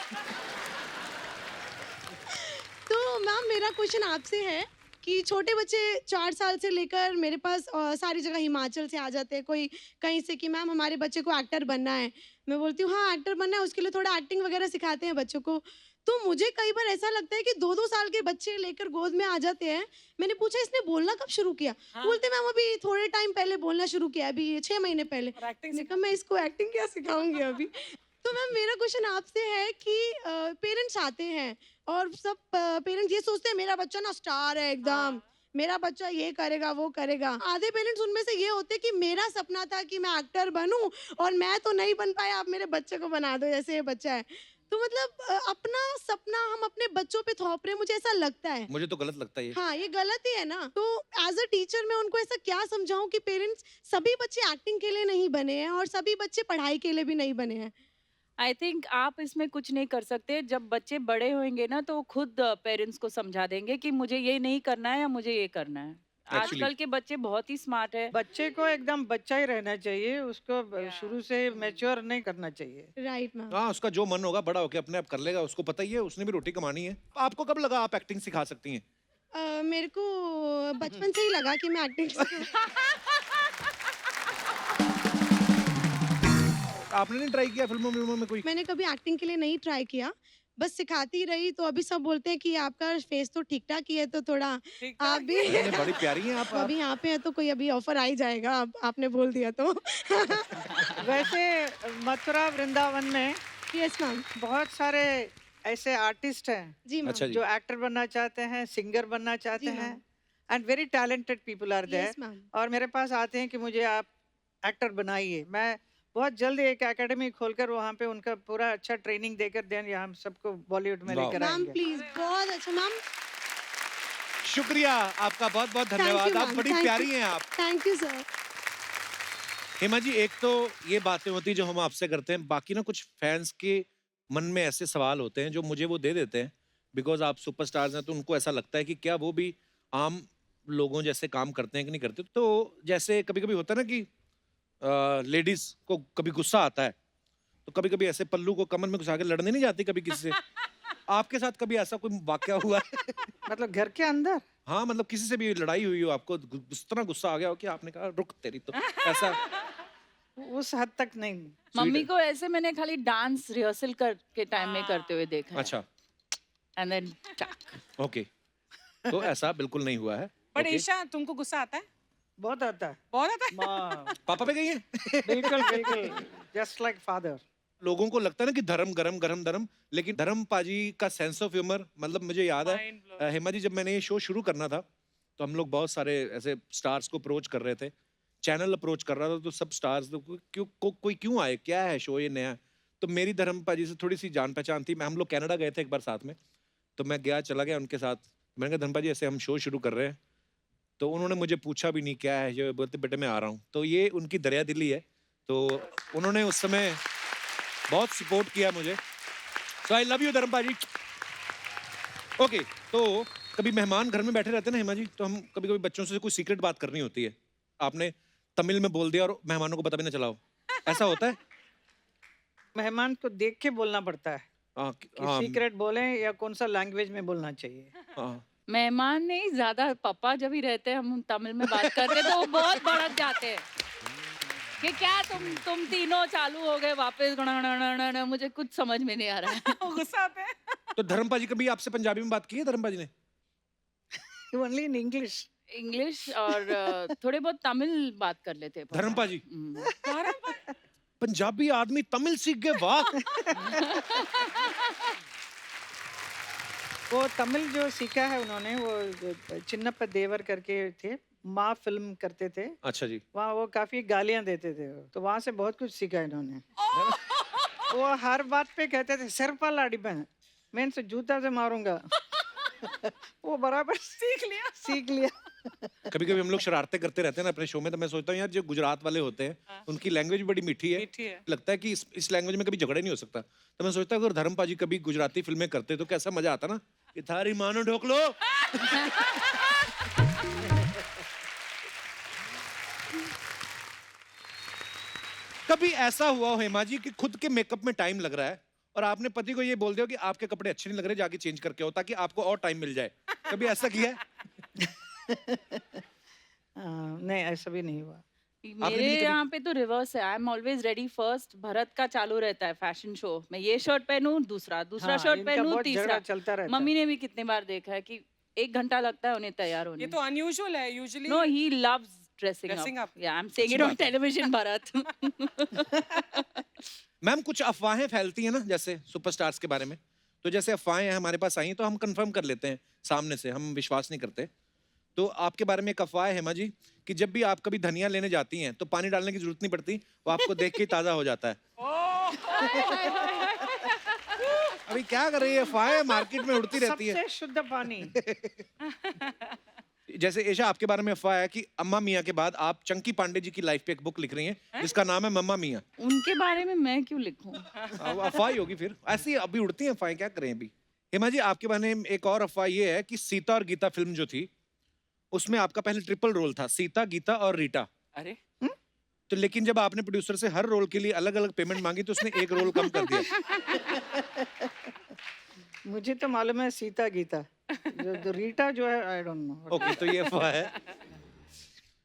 तो मैम मेरा क्वेश्चन आपसे है कि छोटे बच्चे 4 साल से लेकर मेरे पास सारी जगह हिमाचल से आ जाते हैं. कोई कहीं से कि मैम हमारे बच्चे को एक्टर बनना है. मैं बोलती हूँ हाँ एक्टर बनना है, उसके लिए थोड़ा एक्टिंग वगैरह सिखाते हैं बच्चों को. तो मुझे कई बार ऐसा लगता है कि 2-2 साल के बच्चे लेकर गोद में आ जाते हैं. मैंने पूछा इसने बोलना कब शुरू किया? बोलते मैम अभी थोड़े टाइम पहले बोलना शुरू किया, अभी 6 महीने पहले. मैंने कहा मैं इसको एक्टिंग क्या सिखाऊंगी अभी. तो मैम मेरा क्वेश्चन आपसे है कि पेरेंट्स आते हैं और सब पेरेंट्स ये सोचते हैं मेरा बच्चा ना स्टार है एकदम, मेरा बच्चा ये करेगा वो करेगा. आधे पेरेंट्स उनमें से ये होते कि मेरा सपना था कि मैं एक्टर बनूं और मैं तो नहीं बन पाया, आप मेरे बच्चे को बना दो जैसे ये बच्चा है. तो मतलब अपना सपना हम अपने बच्चों पे थोप रहे हैं, मुझे ऐसा लगता है. मुझे तो गलत लगता है ये. हाँ ये गलत ही है ना. तो एज अ टीचर मैं उनको ऐसा क्या समझाऊं कि पेरेंट्स, सभी बच्चे एक्टिंग के लिए नहीं बने हैं और सभी बच्चे पढ़ाई के लिए भी नहीं बने हैं. आई थिंक आप इसमें कुछ नहीं कर सकते. जब बच्चे बड़े होंगे ना तो खुद पेरेंट्स को समझा देंगे कि मुझे ये नहीं करना है या मुझे ये करना है. Actually. आजकल के बच्चे बहुत ही स्मार्ट है. बच्चे को एकदम बच्चा ही रहना चाहिए, उसको शुरू से मैच्योर नहीं करना चाहिए. Right ma'am. हाँ उसका जो मन होगा बड़ा होके अपने आप कर लेगा, उसको पता ही है, उसने भी रोटी कमानी है. आपको कब लगा आप एक्टिंग सिखा सकती हैं? मेरे को बचपन से ही लगा कि मैं एक्टिंग आपने नहीं ट्राई किया फिल्मों में कोई? मैंने कभी एक्टिंग के लिए नहीं ट्राई किया, बस सिखाती रही. तो अभी सब बोलते हैं कि आपका फेस तो ठीक ठाक ही है, तो थोड़ा आप भी नहीं, बड़ी प्यारी हैं आप. तो अभी यहाँ पे है तो कोई अभी ऑफर आ ही जाएगा, आपने बोल दिया तो. वैसे मथुरा वृंदावन में यस मैम. बहुत सारे ऐसे आर्टिस्ट हैं जी मैम. अच्छा जी. जो एक्टर बनना चाहते हैं, सिंगर बनना चाहते जी हैं, ma'am. And very talented people are there. Yes ma'am. और मेरे पास आते हैं कि मुझे आप एक्टर बनाइए. मैं बहुत जल्द एक एकेडमी खोलकर वहाँ पे उनका पूरा अच्छा ट्रेनिंग देकर देन यहाँ हम सबको बॉलीवुड में वाह। लेकर मैम आएंगे। प्लीज बहुत अच्छा मैम, शुक्रिया आपका, बहुत बहुत Thank you, धन्यवाद। आप ma'am. बड़ी Thank you. प्यारी हैं आप। Thank you sir. Hema ji, एक तो ये बातें होती हैं जो हम आपसे करते हैं, बाकी ना कुछ फैंस के मन में ऐसे सवाल होते हैं जो मुझे वो दे देते हैं, बिकॉज आप सुपरस्टार्स हैं तो उनको ऐसा लगता है कि क्या वो भी आम लोगों जैसे काम करते हैं कि नहीं करते। तो जैसे कभी कभी होता है ना कि लेडीज को कभी गुस्सा आता है, तो कभी कभी ऐसे पल्लू को कमर में घुसा के लड़ने नहीं जाती कभी किसी से। आपके साथ कभी ऐसा कोई वाकया हुआ है? मतलब घर के अंदर हाँ, मतलब किसी से भी लड़ाई हुई हो, आपको इस तरह गुस्सा आ गया हो कि आपने कहा रुक तेरी तो, ऐसा? उस हद तक नहीं। मम्मी को ऐसे मैंने खाली डांस रिहर्सल के टाइम में करते हुए देखा है। अच्छा, एंड देन ओके। तो ऐसा बिल्कुल नहीं हुआ है। But okay. ईशा तुमको गुस्सा आता है? बहुत आता है। बहुत आता है? माँ, पापा पे गई है? बिल्कुल बिल्कुल, जस्ट लाइक फादर। लोगों को लगता है ना कि धर्म गरम गरम धर्म, लेकिन धर्म पाजी का सेंस ऑफ ह्यूमर, मतलब मुझे याद है Mind blowing. हेमा जी, जब मैंने ये शो शुरू करना था तो हम लोग बहुत सारे ऐसे स्टार्स को अप्रोच कर रहे थे, चैनल अप्रोच कर रहा था, तो सब स्टार्स तो कोई क्यों आए, क्या है शो ये नया। तो मेरी धर्म पाजी से थोड़ी सी जान पहचान थी। हम लोग कनाडा गए थे एक बार साथ में, तो मैं चला गया उनके साथ। मैंने कहा धर्म पाजी ऐसे हम शो शुरू कर रहे हैं, तो उन्होंने मुझे पूछा भी नहीं क्या है ये, बोलते बेटे मैं आ रहा हूँ। तो ये उनकी दरिया दिली है, तो उन्होंने उस समय बहुत सपोर्ट किया मुझे। सो आई लव यू धर्म पाजी। ओके, तो कभी मेहमान घर में बैठे रहते हैं ना हेमा जी, तो हम कभी कभी बच्चों से कोई सीक्रेट बात करनी होती है, आपने तमिल में बोल दिया और मेहमानों को पता भी ना चला हो, ऐसा होता है? मेहमान को देख के बोलना पड़ता है हाँ, कि हाँ, सीक्रेट बोले या कौन सा लैंग्वेज में बोलना चाहिए। हाँ। मेहमान नहीं, ज्यादा पापा जब ही रहते हैं हम तमिल में बात करते हैं तो वो बहुत भड़क जाते हैं कि क्या तुम तीनों चालू हो गए वापस, मुझे कुछ समझ में नहीं आ रहा है। गुस्सा आता है? तो धर्म पाजी कभी आपसे पंजाबी में बात की है धर्म पाजी ने? Only in English. इंग्लिश और थोड़े बहुत तमिल बात कर लेते हैं पापा। धर्म पाजी हम्म। पंजाबी आदमी तमिल सीख गए, वाह। वो तमिल जो सीखा है उन्होंने, वो चिन्नप्पा देवर करके थे, माँ फिल्म करते थे अच्छा जी। वहाँ, वो काफी गालियां देते थे, तो वहां से बहुत कुछ सीखा इन्होंने। वो हर बात पे कहते थे सिर पर लाड़ी बहन, मैं इनसे जूता से मारूंगा। वो बराबर सीख लिया। कभी कभी हम लोग शरारतें करते रहते हैं ना अपने शो में, तो मैं सोचता हूँ यार जो गुजरात वाले होते हैं उनकी लैंग्वेज भी बड़ी मीठी है, मीठी है। लगता है कि इस लैंग्वेज में कभी झगड़ा नहीं हो सकता। तो मैं सोचता हूँ अगर धर्म पाजी कभी गुजराती फिल्में करते तो कैसा मजा आता ना, कि थारी मानो ढोक लो। कभी ऐसा हुआ हो हेमा जी कि खुद के मेकअप में टाइम लग रहा है और आपने पति को ये बोल दिया कि आपके कपड़े अच्छे नहीं लग रहे, जाके चेंज करके आओ ताकि आपको और टाइम मिल जाए, कभी ऐसा किया है? नहीं, ऐसा भी नहीं हुआ। मेरे नहीं कभी- यहाँ पे तो रिवर्स है, I am always ready first. Bharat का चालू रहता है फैशन शो, मैं ये शर्ट पहनूं, दूसरा हाँ, शर्ट इनका पहनूं, बहुत झगड़ा तीसरा। चलता रहता मम्मी ने भी कितने बार देखा है कि 1 घंटा लगता है उन्हें तैयार होने ये में। तो अनयूजुअल है usually. No, he loves dressing Dressing up. up. Yeah, I'm saying it on television, Bharat. Ma'am कुछ अफवाहें फैलती हैं ना जैसे सुपरस्टार्स के बारे में, तो जैसे अफवाहें हमारे पास आई तो हम कंफर्म कर लेते हैं सामने से, हम विश्वास नहीं करते। तो आपके बारे में एक अफवाह है हेमा जी कि जब भी आप कभी धनिया लेने जाती हैं तो पानी डालने की जरूरत नहीं पड़ती, वो आपको देख के ही ताजा हो जाता है। अभी क्या कर रही है, अफवाहें मार्केट में उड़ती रहती है। सबसे शुद्ध पानी। जैसे ईशा आपके बारे में अफवाह है कि अम्मा मियाँ के बाद आप चंकी पांडे जी की लाइफ पे एक बुक लिख रही हैं जिसका नाम है मम्मा मियाँ। उनके बारे में मैं क्यों लिखूं? अफवाह ही होगी फिर, ऐसी अभी उड़ती हैं अफवाहें, क्या करें अभी। हेमा जी आपके बारे में एक और अफवाह ये है कि सीता और गीता फिल्म जो थी उसमें आपका पहले ट्रिपल रोल था, सीता, गीता और रीटा। अरे तो लेकिन जब आपने प्रोड्यूसर से हर रोल के लिए अलग अलग पेमेंट मांगी तो उसने एक रोल कम कर दिया। मुझे तो मालूम है सीता गीता, जो रीटा जो है आई डोंट नो। ओके, तो ये अफवाह है।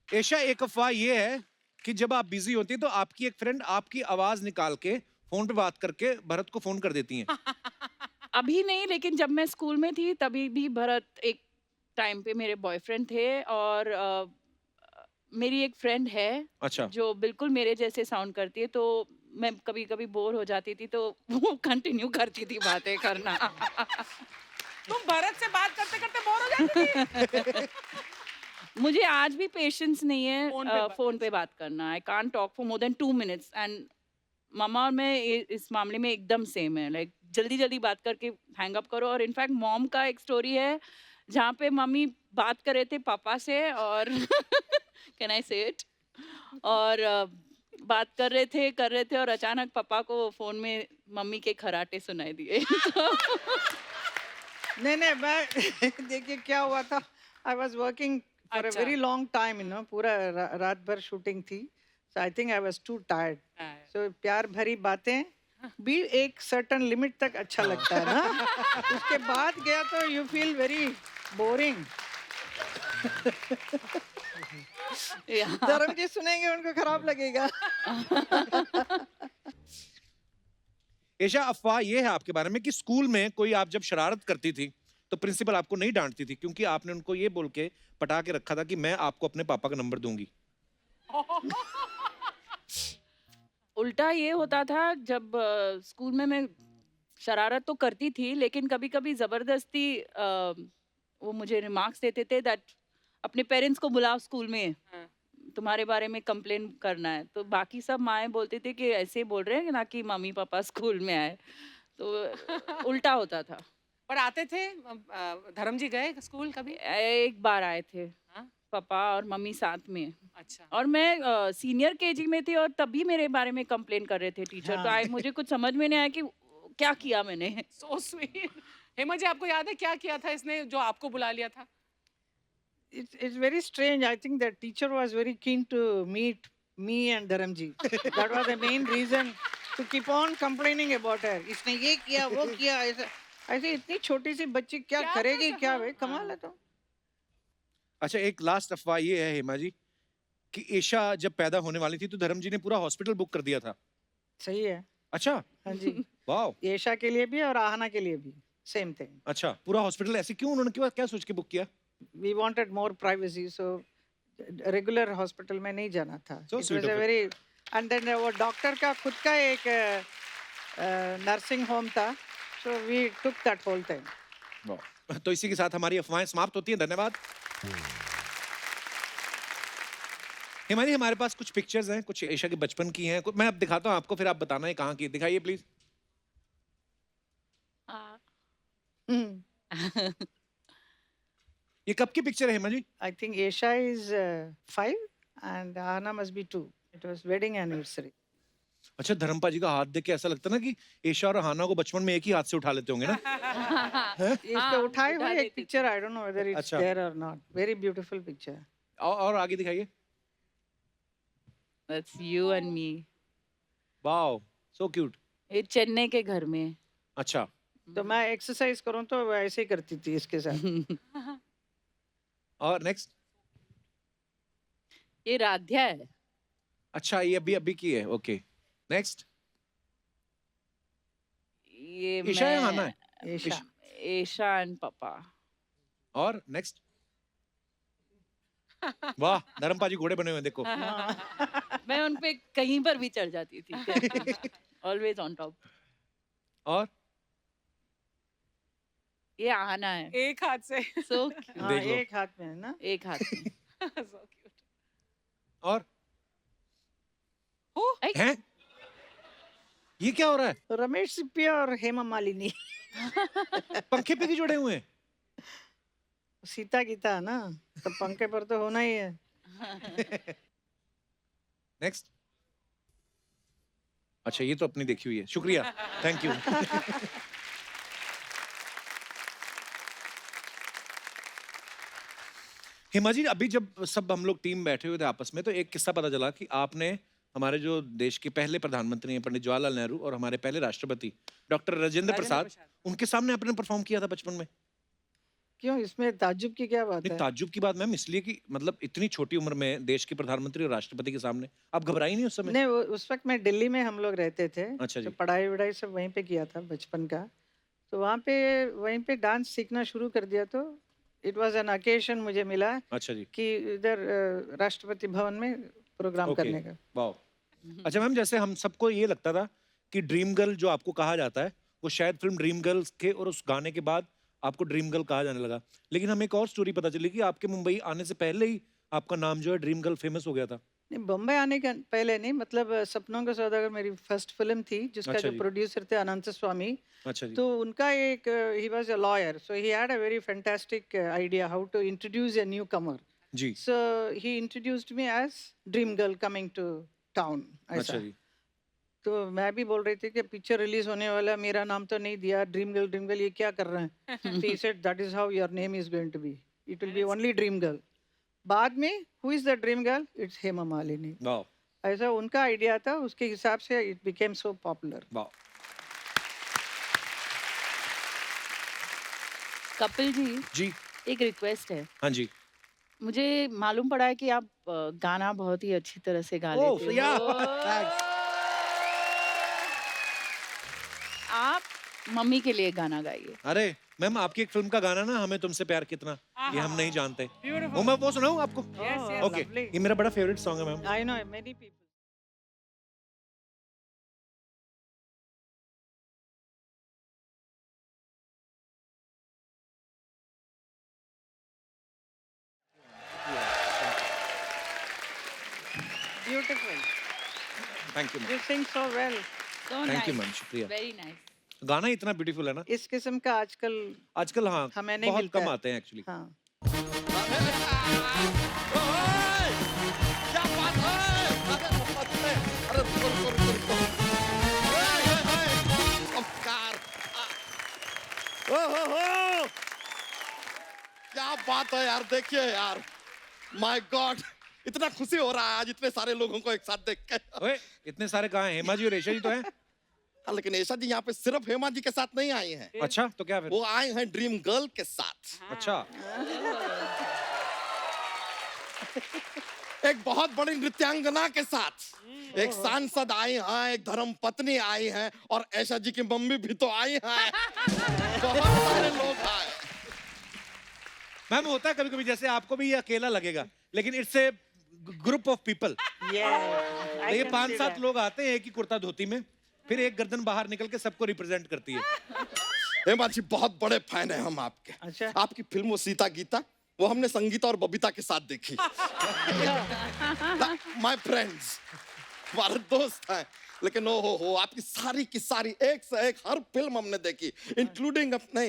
ईशा एक अफवाह ये है कि जब आप बिजी होती हैं तो आपकी एक फ्रेंड आपकी आवाज निकाल के फोन पे बात करके भरत को फोन कर देती हैं। अभी नहीं, लेकिन जब मैं स्कूल में थी तभी भी भरत एक टाइम पे मेरे बॉयफ्रेंड थे। और मेरी एक फ्रेंड है अच्छा। जो बिल्कुल मेरे जैसे साउंड करती है, तो मैं कभी कभी बोर हो जाती थी तो वो कंटिन्यू करती थी बातें करना। तुम भरत से बात करते करते बोर हो जाती थी? मुझे आज भी पेशेंस नहीं फोन है पे फोन पे बात करना। I can't talk for more than 2 minutes and मामा और मैं इस मामले में एकदम सेम है, लाइक जल्दी जल्दी बात करके हैंग अप करो। और इनफैक्ट मॉम का एक स्टोरी है जहाँ पे मम्मी बात कर रहे थे पापा से और कैन आई से इट, और बात कर रहे थे और अचानक पापा को फोन में मम्मी के खराटे सुनाई दिए। नहीं मैं देखिए क्या हुआ था, I was working for a अच्छा। वेरी लॉन्ग टाइम, पूरा रात भर शूटिंग थी, so I think I was too tired. So प्यार भरी बातें भी एक सर्टन लिमिट तक अच्छा लगता है ना, उसके बाद गया तो यू फील वेरी बोरिंग। धर्म जी सुनेंगे उनको खराब लगेगा। ईशा, अफवाह ये है आपके बारे में कि स्कूल में कोई आप जब शरारत करती थी तो प्रिंसिपल आपको नहीं डांटती थी क्योंकि आपने उनको ये बोल के पटा के रखा था कि मैं आपको अपने पापा का नंबर दूंगी। उल्टा ये होता था जब स्कूल में मैं शरारत तो करती थी, लेकिन कभी कभी जबरदस्ती वो मुझे रिमार्क्स देते थे दैट अपने पेरेंट्स को बुलाओ स्कूल में, हाँ। तुम्हारे बारे में कंप्लेन करना है। तो बाकी सब माएँ बोलते थे कि ऐसे बोल रहे हैं ना कि मम्मी पापा स्कूल में आए, तो उल्टा होता था। पर आते थे धर्म जी गए स्कूल कभी? एक बार आए थे हाँ? पापा और मम्मी साथ में, अच्छा। और मैं सीनियर केजी में थी और तभी मेरे बारे में कंप्लेन कर रहे थे टीचर। तो हाँ। मुझे कुछ समझ में नहीं आया कि क्या किया मैंने। So sweet. हेमा जी, आपको याद है क्या किया था इसने जो आपको बुला लिया था? It's very strange. I think that teacher was very keen to meet me and Dharamji. That was the main reason to keep on complaining about her. इसने ये किया वो किया ऐसा, ऐसे इतनी छोटी सी बच्ची क्या क्या करेगी, कर क्या सकते भाई, हैं? कमाल है। तो अच्छा, एक लास्ट अफवाह ये है हेमा जी कि ईशा जब पैदा होने वाली थी तो धर्म जी ने पूरा हॉस्पिटल बुक कर दिया था। सही है। अच्छा। हाँ जी। वाह। येशा के लिए भी और आहना के लिए भी सेम थिंग। अच्छा, पूरा हॉस्पिटल ऐसे क्यों, उन्होंने क्यों क्या सोच के बुक किया? We wanted more privacy, so regular hospital में नहीं जाना था। So It sweet was a of it. very, and then वो डॉक्टर का खुद का एक नर्सिंग होम था, so we took that whole thing. वाह। तो इसी के साथ हमारी अफवाहें समाप्त होती हैं। धन्यवाद। हेमा जी, हमारे पास कुछ पिक्चर्स हैं, कुछ ईशा के बचपन की हैं। मैं अब दिखाता हूँ आपको, फिर आप बताना है कहाँ की। दिखाइए प्लीज। ये कब की पिक्चर है Hema ji? I think Yesha is 5 and Ahana must be 2. It was wedding anniversary. अच्छा, धर्मपा जी का हाथ देख के ऐसा लगता है ना कि ईशा और हाना को बचपन में एक ही हाथ से उठा लेते होंगे ना। इस पे उठाए उठा हुए लेते एक picture, I don't know whether it's अच्छा। there or not. Very beautiful picture. और आगे दिखाइए। That's you and me. Wow, so cute. ये चेन्नई के घर में। अच्छा। तो मैं एक्सरसाइज करूं तो वो ऐसे ही करती थी इसके साथ। और नेक्स्ट। ये राध्या है। अच्छा, ये अभी की है। Okay, next. ये ईशा या मैं- हाना है? येशा। ईशा एंड पापा। और नेक्स्ट। वाह, धर्मपा जी घोड़े बने हुए हैं, देखो। मैं उन पे कहीं पर भी चढ़ जाती थी। Always on top. और ये आना है। एक हाथ से। सो हाँ, देख लो। एक हाथ में है ना। एक हाथ में। So cute. और Oh, हैं? ये क्या हो रहा है? रमेश सिप्पिया और हेमा मालिनी। पंखे पे क्यों जुड़े हुए हैं? सीता गीता है ना, तो पंखे पर तो होना ही है। नेक्स्ट। अच्छा, ये तो अपनी देखी हुई है। शुक्रिया, थैंक यू। हेमा जी, अभी जब सब हम लोग टीम बैठे हुए थे आपस में, तो एक किस्सा पता चला कि आपने हमारे जो देश के पहले प्रधानमंत्री हैं पंडित जवाहरलाल नेहरू और हमारे पहले राष्ट्रपति डॉक्टर राजेंद्र प्रसाद, उनके सामने आपने परफॉर्म किया था बचपन में। क्यों, इसमें ताज्जुब की क्या बात नहीं, है? ताज्जुब की बात मैम इसलिए कि मतलब इतनी छोटी उम्र में देश के प्रधानमंत्री और राष्ट्रपति के सामने आप घबराई नहीं उस समय? नहीं, उस वक्त मैं दिल्ली में हम लोग रहते थे। अच्छा जी। तो पढ़ाई वढ़ाई सब वहीं पे किया था बचपन का, तो वहीं पे डांस सीखना शुरू कर दिया। तो इट वाज एन ओकेजन, मुझे मिला अच्छा जी। कि इधर राष्ट्रपति भवन में प्रोग्राम ओके। करने का। वाओ। अच्छा मैम, जैसे हम सबको ये लगता था कि ड्रीम गर्ल जो आपको कहा जाता है वो शायद फिल्म ड्रीम गर्ल्स के और उस गाने के बाद आपको ड्रीम गर्ल कहा जाने लगा, लेकिन हमें एक और स्टोरी पता चली कि आपके मुंबई आने से पहले ही आपका नाम जो है ड्रीम गर्ल फेमस हो गया था। नहीं, बॉम्बे आने के पहले नहीं, मतलब सपनों का सौदागर मेरी फर्स्ट फिल्म थी, जिसका अच्छा जो जी। प्रोड्यूसर थे अनंत स्वामी। अच्छा जी। तो उनका एक, he was a lawyer, so he had a very fantastic idea how to introduce a newcomer. जी। So he introduced me as dream girl coming to town. अच्छा ऐसा. जी। तो मैं भी बोल रही थी कि पिक्चर रिलीज होने वाला, मेरा नाम तो नहीं दिया, ड्रीम गर्ल ये क्या कर रहे हैं. So he said that is how your name is going to be. It will be only dream girl. बाद में who is the dream girl? It's Hema Malini. वाह ऐसा उनका आइडिया था, उसके हिसाब से it became so popular. वाह। कपिल जी, जी। एक रिक्वेस्ट है। हाँ जी। मुझे मालूम पड़ा है कि आप गाना बहुत ही अच्छी तरह से गा ओह, लेते या, हो। thanks. आप मम्मी के लिए गाना गाइए। अरे मैम, आपकी एक फिल्म का गाना ना, हमें तुमसे प्यार कितना, ये हम नहीं जानते। वो मैं वो सुनाऊं आपको? Yes, yes. Okay, lovely. ये मेरा बड़ा फेवरेट सॉन्ग है ma'am. I know many people. Beautiful. Thank you ma'am. You sing so well. So thank you nice. Ma'am, शुक्रिया। Very nice. गाना इतना ब्यूटीफुल है ना, इस किस्म का आजकल आजकल हाँ हमें नहीं बहुत मिलता कम है। आते हैं एक्चुअली। हाँ. क्या बात है यार, देखिए यार, माय गॉड, इतना खुशी हो रहा है आज इतने सारे लोगों को एक साथ देख के। ओए, इतने सारे कहाँ हैं? हेमा जी और रेशा जी तो हैं। हाँ, लेकिन ऐशा जी यहाँ पे सिर्फ हेमा जी के साथ नहीं आई हैं, अच्छा, तो क्या फिर? वो आए हैं ड्रीम गर्ल के साथ। अच्छा, एक बहुत बड़ी नृत्यांगना के साथ, एक सांसद आई हैं, एक धर्म पत्नी आई हैं, और ऐशा जी की मम्मी भी तो आई हैं। बहुत सारे लोग आए। मैम होता है कभी कभी, जैसे आपको भी ये अकेला लगेगा, लेकिन it's a group of people. Yeah. I ये can see 5-7 that. लोग आते हैं एक ही कुर्ता धोती में, फिर एक गर्दन बाहर निकल के सबको रिप्रेजेंट करती है। हेमा जी बहुत बड़े फैन हैं हम आपके। अच्छा. आपकी फिल्म वो सीता गीता, वो हमने संगीता और बबीता के साथ देखी। माय फ्रेंड्स, हमारे दोस्त हैं, लेकिन ओ हो आपकी सारी की सारी एक से एक हर फिल्म हमने देखी, इंक्लूडिंग अपने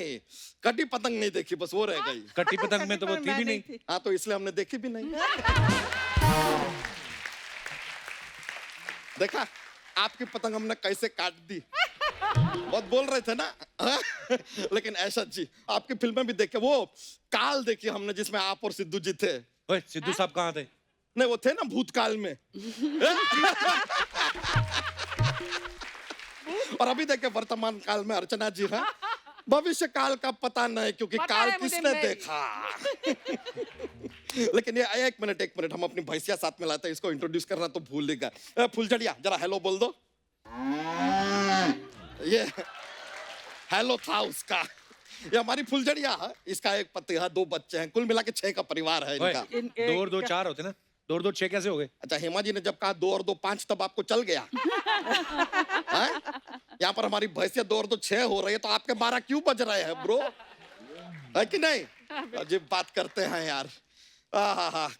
कटी पतंग नहीं देखी, बस वो रह गई। कटी पतंग में तो वो थी भी नहीं। हाँ, तो इसलिए हमने देखी भी नहीं। देखा आपकी पतंग हमने कैसे काट दी, बहुत बोल रहे थे ना। लेकिन ऐशा जी आपकी फिल्में भी देखे, वो काल देखी हमने जिसमें आप और सिद्धू जी थे। ओए, सिद्धू साहब कहाँ थे? नहीं, वो थे ना भूतकाल में। और अभी देखे वर्तमान काल में अर्चना जी हैं। भविष्य काल का पता नहीं, क्योंकि पता काल है मुझे, किसने मैं- देखा। लेकिन ये एक मिनट, हम अपनी भैंसिया साथ में लाते हैं, इसको इंट्रोड्यूस करना तो भूल ही गए। फुलझड़िया, जरा हेलो बोल दो। ये हेलो था उसका। ये हमारी फुलझड़िया है, इसका एक पति है, 2 बच्चे हैं, कुल मिला के 6 का परिवार है ओए, इनका। 2 और 2 4 होते ना, 2 और 2 6 कैसे हो गए? अच्छा, हेमा जी ने जब कहा 2 और 2 5, तब आपको चल गया। यहाँ पर हमारी भैंसिया 2 और 2 6 हो रही है, तो आपके 12 क्यों बज रहे हैं ब्रो? है कि नहीं? अजीब बात करते हैं यार।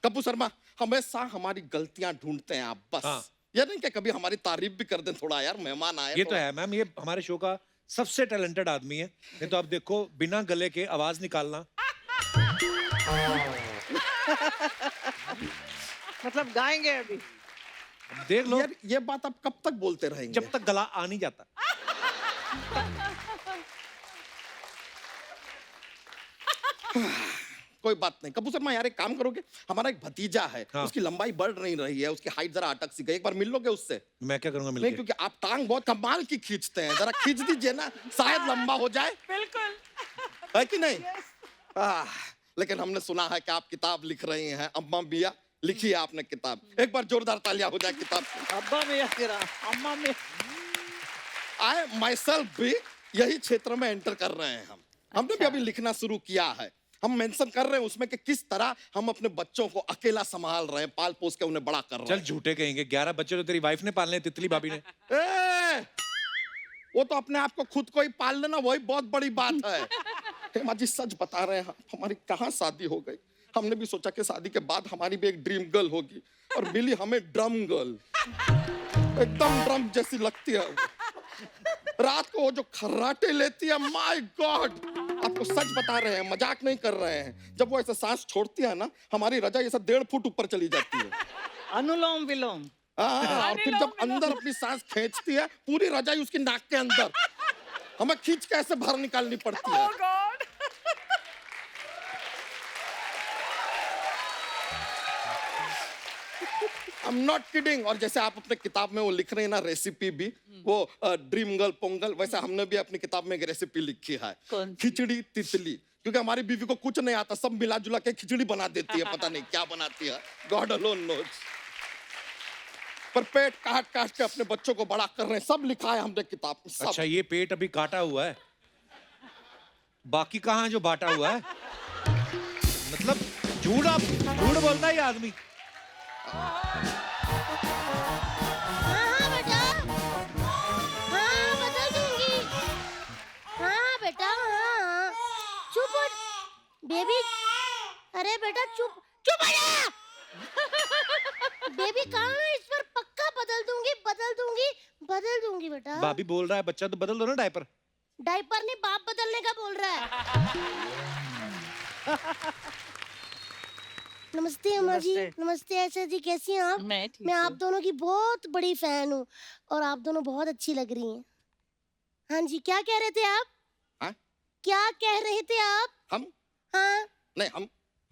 कपूर शर्मा, हमेशा हमारी गलतियां ढूंढते हैं आप, बस। हाँ। ये नहीं कि कभी हमारी तारीफ भी कर दें थोड़ा, यार मेहमान आए। ये तो है मैम, ये हमारे शो का सबसे टैलेंटेड आदमी है। नहीं तो आप देखो, बिना गले के आवाज निकालना। मतलब गाएंगे अभी। अब देख लो, यार ये बात आप कब तक बोलते रहेंगे? जब तक गला आ नहीं जाता। कोई बात नहीं कपूर शर्मा, यार एक काम करोगे, हमारा एक भतीजा है, हाँ। उसकी लंबाई बढ़ नहीं रही है, उसकी हाइट जरा अटक सी गई, एक बार मिल लोगे उससे? मैं क्या करूंगा नहीं, मिलके? क्योंकि आप टांग बहुत कमाल की खींचते हैं, जरा खींच दीजिए ना, शायद लंबा हो जाए। बिल्कुल। है कि नहीं? लेकिन हमने सुना है कि आप किताब लिख रही हैं, अम्मा मिया, लिखी है आपने किताब, एक बार जोरदार तालियां हो जाए किताब की। अब्बा मियां तेरा, अम्मा मियां। आई माई सेल्फ भी यही क्षेत्र में एंटर कर रहे हैं हमने भी अभी लिखना शुरू किया है। हम मेंशन कर रहे हैं उसमें कि किस तरह हम अपने बच्चों को अकेला संभाल रहे हैं, पाल पोस के उन्हें बड़ा कर रहे चल हैं। झूठे कहेंगे, 11 बच्चे तो तेरी वाइफ ने पालने, तितली भाभी ने। ए, वो तो अपने आप को खुद को ही पाल लेना, वही बहुत बड़ी बात है। हेमा जी सच बता रहे हैं, हमारी कहाँ शादी हो गई। हमने भी सोचा कि शादी के बाद हमारी भी एक ड्रीम गर्ल होगी, और मिली हमें ड्रम गर्ल, एकदम ड्रम जैसी लगती है वो। रात को वो जो खर्राटे लेती है, माय गॉड, आपको सच बता रहे हैं, मजाक नहीं कर रहे हैं। जब वो ऐसे सांस छोड़ती है ना, हमारी रजाई ऐसा 1.5 फुट ऊपर चली जाती है। अनुलोम विलोम। हाँ, और फिर जब अंदर अपनी सांस खींचती है, पूरी रजाई उसकी नाक के अंदर, हमें खींच के ऐसे बाहर निकालनी पड़ती है। I'm not kidding। और जैसे आप अपने किताब में वो लिख रहे हैं ना रेसिपी भी, वो ड्रीम गर्ल पोंगल, वैसे हमने भी अपनी किताब में एक रेसिपी लिखी है, खिचड़ी तितली। क्योंकि हमारी बीवी को कुछ नहीं आता, सब मिला जुला के खिचड़ी बना देती है, पता नहीं क्या बनाती है, गॉड अलोन नोज। पर पेट काट काट के अपने बच्चों को बड़ा कर रहे हैं, सब लिखा है हमने किताब में, सब। अच्छा, ये पेट अभी काटा हुआ है, बाकी कहाँ है जो बांटा हुआ है? मतलब झूठ बोलता है ये आदमी। हाँ बेटा, हाँ बदल दूंगी। हाँ बेटा, हाँ चुप हो बेबी। अरे बेटा चुप चुप हो जा। बेबी कहाँ है? इस पर पक्का बदल दूंगी बेटा। भाभी बोल रहा है बच्चा, तो बदल दो ना डायपर। डायपर नहीं, बाप बदलने का बोल रहा है। नमस्ते अम्मा जी। नमस्ते ऐसा जी, कैसी हैं आप? मैं आप दोनों की बहुत बड़ी फैन हूँ और आप दोनों बहुत अच्छी लग रही हैं। हाँ जी, क्या कह रहे थे आप? हाँ? क्या कह रहे थे आप? हम? हाँ? नहीं,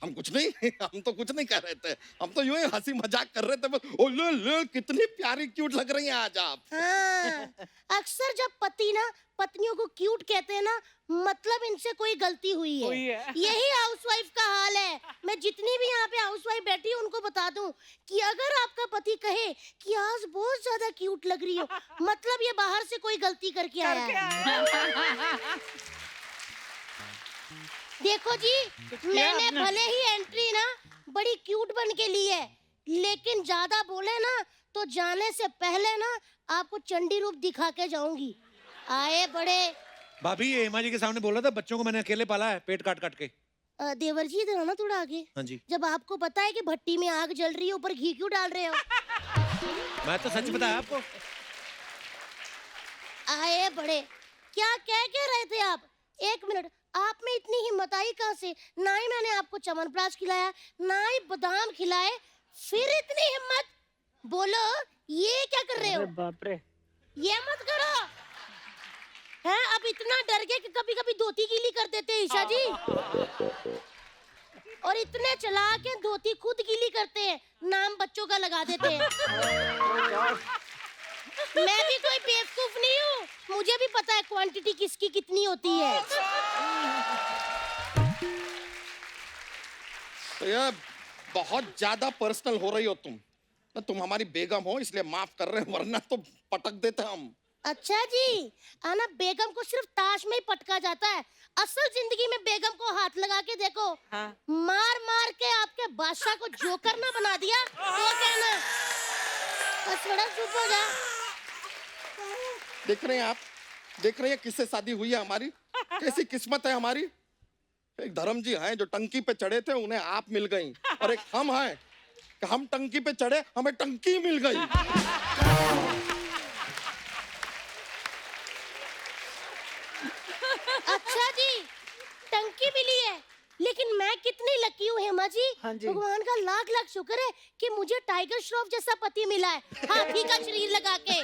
हम कुछ नहीं हम तो कुछ नहीं कर रहे थे, हम तो यूं ही हंसी मजाक कर रहे थे बस। ओ ले कितनी प्यारी क्यूट लग रही हैं आज आप। हाँ, अक्सर जब पति ना पत्नियों को क्यूट कहते हैं ना, मतलब इनसे कोई गलती हुई है। यही हाउसवाइफ का हाल है। मैं जितनी भी यहाँ पे हाउसवाइफ बैठी हूँ उनको बता दूं कि अगर आपका पति कहे कि आज बहुत ज्यादा क्यूट लग रही हो, मतलब ये बाहर से कोई गलती करके आया है। देखो जी, मैंने भले ही एंट्री ना बड़ी क्यूट बन के ली है, लेकिन ज्यादा बोले ना तो जाने से पहले ना आपको चंडी रूप दिखा के जाऊंगी। आए बड़े। भाभी ये हेमा जी के सामने बोल रहा था, बच्चों को मैंने अकेले पाला है, पेट काट काट के। देवर जी इधर आना थोड़ा आगे। हाँ जी। जब आपको पता है कि भट्टी में आग जल रही है, ऊपर घी क्यों डाल रहे हो? मैं तो सच बताया आपको। आए बड़े, क्या कह के रहे थे आप? एक मिनट, आप में इतनी हिम्मत आई कहाँ से? ना ही मैंने आपको च्यवनप्राश खिलाया, ना ही बादाम खिलाए, फिर इतनी हिम्मत? बोलो, ये क्या कर रहे हो? बाप रे। ये मत करो। हैं, अब इतना डर गए कि कभी कभी धोती गीली कर देते हैं ईशा जी। और इतने चला के धोती खुद गीली करते हैं, नाम बच्चों का लगा देते हैं। मैं भी कोई बेवकूफ नहीं हूँ, मुझे भी पता है क्वांटिटी किसकी कितनी होती है। तो यार बहुत ज्यादा पर्सनल हो रही हो तुम हमारी बेगम हो इसलिए माफ कर रहे हैं, वरना तो पटक देते हम। अच्छा जी, आना बेगम को सिर्फ ताश में ही पटका जाता है, असल जिंदगी में बेगम को हाथ लगा के देखो। हाँ। मार मार के आपके बादशाह को जोकर ना बना दिया तो कहना। बस बड़ा चुप हो जा। देख रहे हैं आप, देख रहे हैं किससे शादी हुई है हमारी, कैसी किस्मत है हमारी। एक धर्म जी हैं जो टंकी पे चढ़े थे, उन्हें आप मिल गई, और एक हम हैं कि हम टंकी पे चढ़े, हमें टंकी मिल गई। अच्छा जी, टंकी मिली है, लेकिन मैं कितनी लकी हूँ हेमा जी। हाँ जी। भगवान का लाख लाख शुक्र है कि मुझे टाइगर श्रॉफ जैसा पति मिला है, हाथी का शरीर लगा के।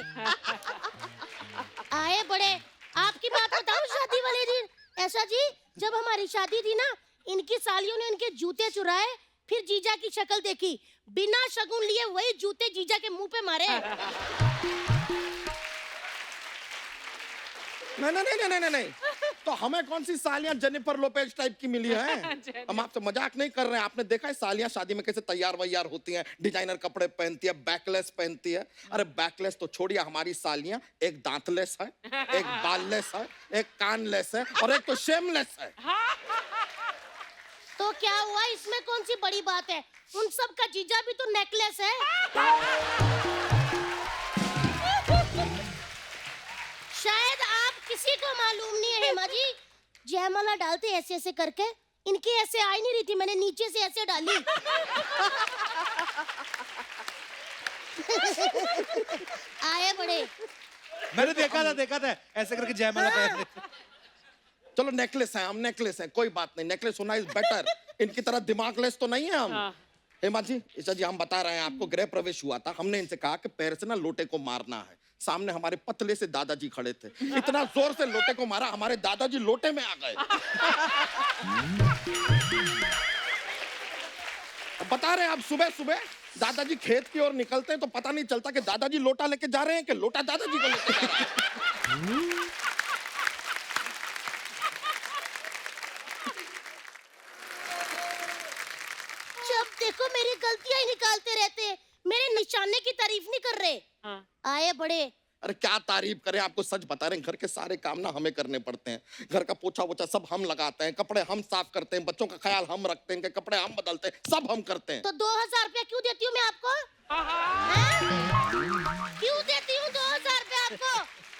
आए बड़े, आपकी बात बताऊं शादी वाले दिन, ऐसा जी जब हमारी शादी थी ना, इनकी सालियों ने इनके जूते चुराए, फिर जीजा की शक्ल देखी, बिना शगुन लिए वही जूते जीजा के मुंह पे मारे। नहीं, तो हमें कौन सी सालियां जेनिफर लोपेज टाइप की मिली हैं? हम आपसे मजाक नहीं कर रहे हैं। आपने देखा है सालियां शादी में कैसे तैयार वैयार होती हैं, डिजाइनर कपड़े पहनती है, बैकलेस पहनती है। अरे बैकलेस तो छोड़िए, हमारी सालियां एक दांतलेस है, एक बाललेस है, एक कानलेस है, और एक तो शेमलेस है। तो क्या हुआ, इसमें कौन सी बड़ी बात है? उन सब का जीजा भी तो नेकलेस है। शायद आप किसी को मालूम नहीं है हेमा जी, जयमाला डालते ऐसे ऐसे करके, इनकी ऐसे आई नहीं रही थी, मैंने नीचे से ऐसे डाली। आए बड़े। मैंने देखा था ऐसे करके जयमाला पहन। चलो नेकलेस है, हम नेकलेस है, कोई बात नहीं, नेकलेस होना इज बेटर। इनकी तरह दिमागलेस तो नहीं है हम। हेमा जी, ईशा जी, हम बता रहे हैं आपको, गृह प्रवेश हुआ था, हमने इनसे कहा कि पैर से ना लोटे को मारना है। सामने हमारे पतले से दादाजी खड़े थे, इतना जोर से लोटे को मारा, हमारे दादाजी लोटे में आ गए। बता रहे हैं आप, सुबह सुबह दादाजी खेत की ओर निकलते हैं तो पता नहीं चलता कि दादाजी लोटा लेके जा रहे हैं कि लोटा दादाजी को लेके जा रहा है। जब देखो मेरी गलतियां ही निकालते रहते, मेरे निशाने की तारीफ नहीं कर रहे। आए बड़े। अरे क्या तारीफ करें, आपको सच बता रहे हैं, घर के सारे काम ना हमें करने पड़ते हैं। घर का पोछा वोछा सब हम लगाते हैं, कपड़े हम साफ करते हैं, बच्चों का ख्याल हम रखते हैं, कपड़े हम बदलते हैं, सब हम करते हैं। तो 2000 रुपया क्यों देती हूँ मैं आपको? हैं? क्यों देती हूँ 2000 रुपया आपको?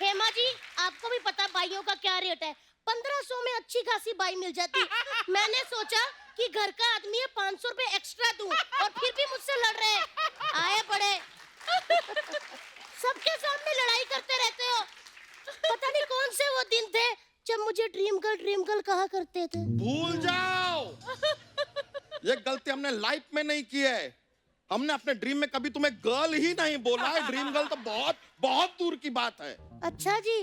हेमा जी, आपको भी पता बाइयों का क्या रेट है। 1500 में अच्छी खासी बाई मिल जाती। मैंने सोचा कि घर का आदमी है, 500 रुपए एक्स्ट्रा दूं, और फिर भी मुझसे लड़ रहे हैं। आए बड़े। सबके सामने लड़ाई करते रहते हो। पता नहीं कौन से वो दिन थे जब मुझे ड्रीम गर्ल कहा करते थे। भूल जाओ, ये गलती हमने लाइफ में नहीं की है। हमने अपने ड्रीम में कभी तुम्हें गर्ल ही नहीं बोला है। ड्रीम गर्ल तो बहुत बहुत दूर की बात है। अच्छा जी।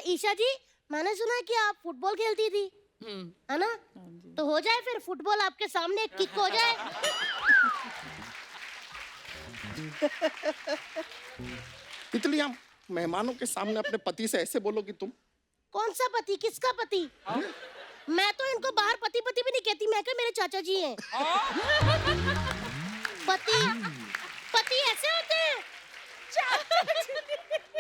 ईशा जी, मैंने सुना कि आप फुटबॉल खेलती थी, है ना? तो हो जाए फिर फुटबॉल आपके सामने, किक हो जाए। इसलिए हम मेहमानों के सामने अपने पति से ऐसे बोलोगी तुम? कौन सा पति? किसका पति? मैं तो इनको बाहर पति पति भी नहीं कहती, मैं क्या मेरे चाचा जी हैं। पति पति ऐसे होते हैं?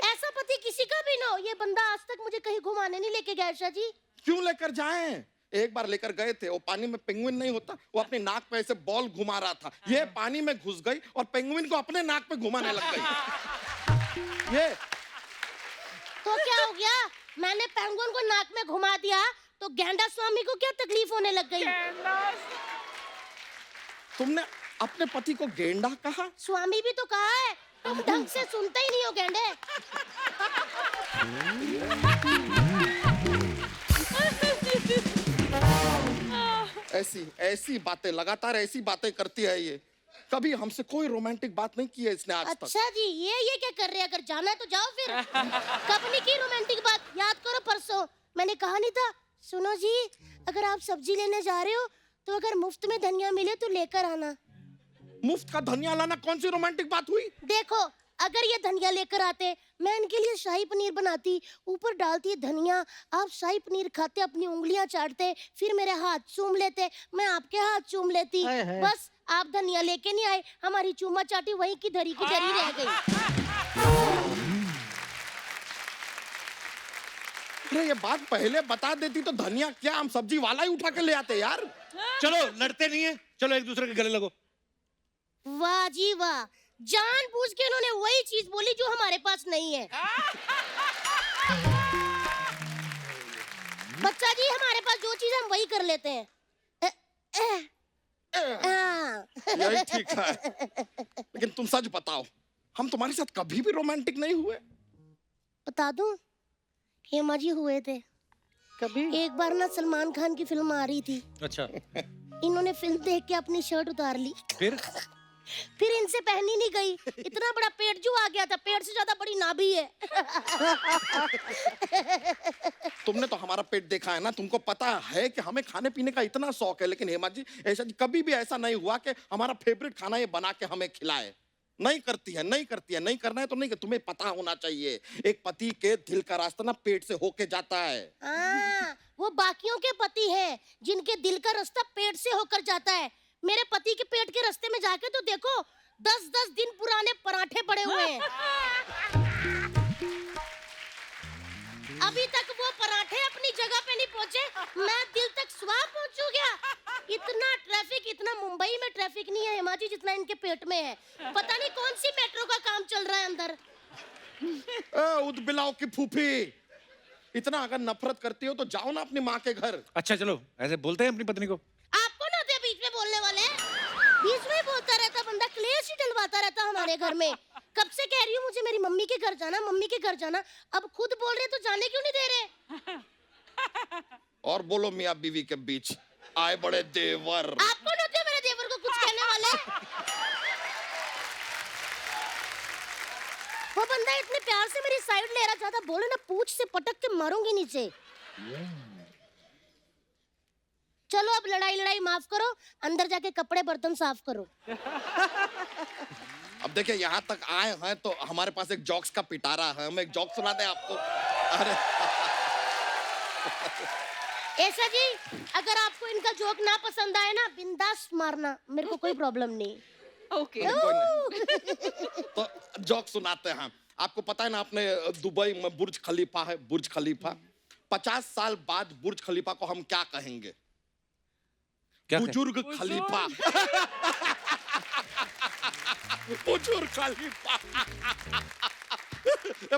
ऐसा पति किसी का भी ना हो। ये बंदा आज तक मुझे कहीं घुमाने नहीं लेके गया। ईशा जी, क्यों लेकर जाएं? एक बार लेकर गए थे, वो पानी में पेंगुइन नहीं होता, वो अपने नाक पे ऐसे बॉल घुमा रहा था, ये पानी में घुस गई और पेंगुइन को अपने नाक पे घुमाने लग गई। ये तो क्या हो गया? मैंने पेंगुइन को नाक में घुमा दिया तो गेंडा स्वामी को क्या तकलीफ होने लग गई? तुमने अपने पति को गेंडा कहा? स्वामी भी तो कहा है, तुम ढंग से सुनते ही नहीं हो गेंडे। ऐसी ऐसी बातें, लगातार ऐसी बातें करती है ये। कभी हमसे कोई रोमांटिक बात नहीं की है इसने आज तक। अच्छा जी, ये क्या कर रहे हैं? अगर जाना है तो जाओ फिर। कब नहीं की रोमांटिक बात? याद करो परसों मैंने कहा नहीं था, सुनो जी, अगर आप सब्जी लेने जा रहे हो तो अगर मुफ्त में धनिया मिले तो लेकर आना। मुफ्त का धनिया लाना कौन सी रोमांटिक बात हुई? देखो, अगर ये धनिया लेकर आते, मैं इनके लिए शाही पनीर बनाती, ऊपर डालती धनिया, आप शाही पनीर खाते, अपनी उंगलियां चाटते, फिर मेरे हाथ चूम लेते, मैं आपके हाथ चूम लेती। बस आप धनिया लेके नहीं आए, हमारी चूमा चाटी वहीं की धरी की धरी रह गई। अरे ये बात पहले बता देती तो धनिया क्या, हम सब्जी वाला ही उठा के ले आते यार। चलो लड़ते नहीं है, चलो एक दूसरे के गले लगो। वाह जी वाह, जानबूझ के इन्होंने वही चीज बोली जो हमारे पास नहीं है। बच्चा जी, हमारे पास जो चीज हम वही कर लेते हैं। यही ठीक है। लेकिन तुम सच बताओ, हम तुम्हारे साथ कभी भी रोमांटिक नहीं हुए? बता दूं, हेमा जी हुए थे। कभी? एक बार ना सलमान खान की फिल्म आ रही थी, अच्छा, इन्होंने फिल्म देख के अपनी शर्ट उतार ली, फिर इनसे पहनी नहीं गई। इतना बड़ा पेट जो आ गया था, पेट से ज्यादा बड़ी नाभि है। तुमने तो हमारा पेट देखा है ना, तुमको पता है कि हमें खाने पीने का इतना शौक है। लेकिन हेमा जी, ऐसा कभी भी ऐसा नहीं हुआ कि हमारा फेवरेट खाना ये बना के हमें खिलाए। नहीं करती है, नहीं करती है, नहीं करना है तो नहीं। तुम्हें पता होना चाहिए, एक पति के दिल का रास्ता ना पेट से होके जाता है। वो बाकियों के पति हैं जिनके दिल का रास्ता पेट से होकर जाता है। मेरे पति के पेट के रास्ते में जाके तो देखो, 10-10 दिन पुराने पराठे पड़े हुए हैं। अभी तक वो पराठे अपनी जगह पे नहीं पहुंचे, मैं दिल तक सुबह पहुंचू क्या? इतना ट्रैफिक, इतना मुंबई में ट्रैफिक नहीं है हेमा जी जितना इनके पेट में है। पता नहीं कौन सी मेट्रो का काम चल रहा है अंदर। उदबिलाव की फूफी, इतना अगर नफरत करती हो तो जाओ ना अपनी माँ के घर। अच्छा चलो, ऐसे बोलते हैं अपनी पत्नी को। आपको ना दे बीच में बोलने वाले, बीच में बोलता रहता बंदा, क्लेश ही डलवाता रहता हमारे घर में। कब से कह रही हूँ मुझे मेरी मम्मी के घर जाना, मम्मी के घर जाना, अब खुद बोल रहे तो जाने क्यों नहीं दे रहे? और बोलो मियाँ बीवी के बीच आए बड़े देवर। आप कौन होते हो मेरे देवर को कुछ कहने वाले? वो बंदा इतने प्यार से मेरी साइड ले रहा था, बोले ना पूंछ से पटक के मारूंगी नीचे। चलो अब लड़ाई माफ करो, अंदर जाके कपड़े बर्तन साफ करो। अब देखिए यहाँ तक आए हैं तो हमारे पास एक जोक्स का पिटारा है, हम एक जोक सुना दें आपको। अरे ऐसा जी, अगर आपको इनका जोक ना पसंद आए ना, बिंदास मारना, मेरे को कोई प्रॉब्लम नहीं। ओके तो जोक सुनाते हैं। आपको पता है ना, अपने दुबई में बुर्ज खलीफा है, बुर्ज खलीफा। 50 साल बाद बुर्ज खलीफा को हम क्या कहेंगे? बुजुर्ग खलीफा। बुजुर्ग खलीफा।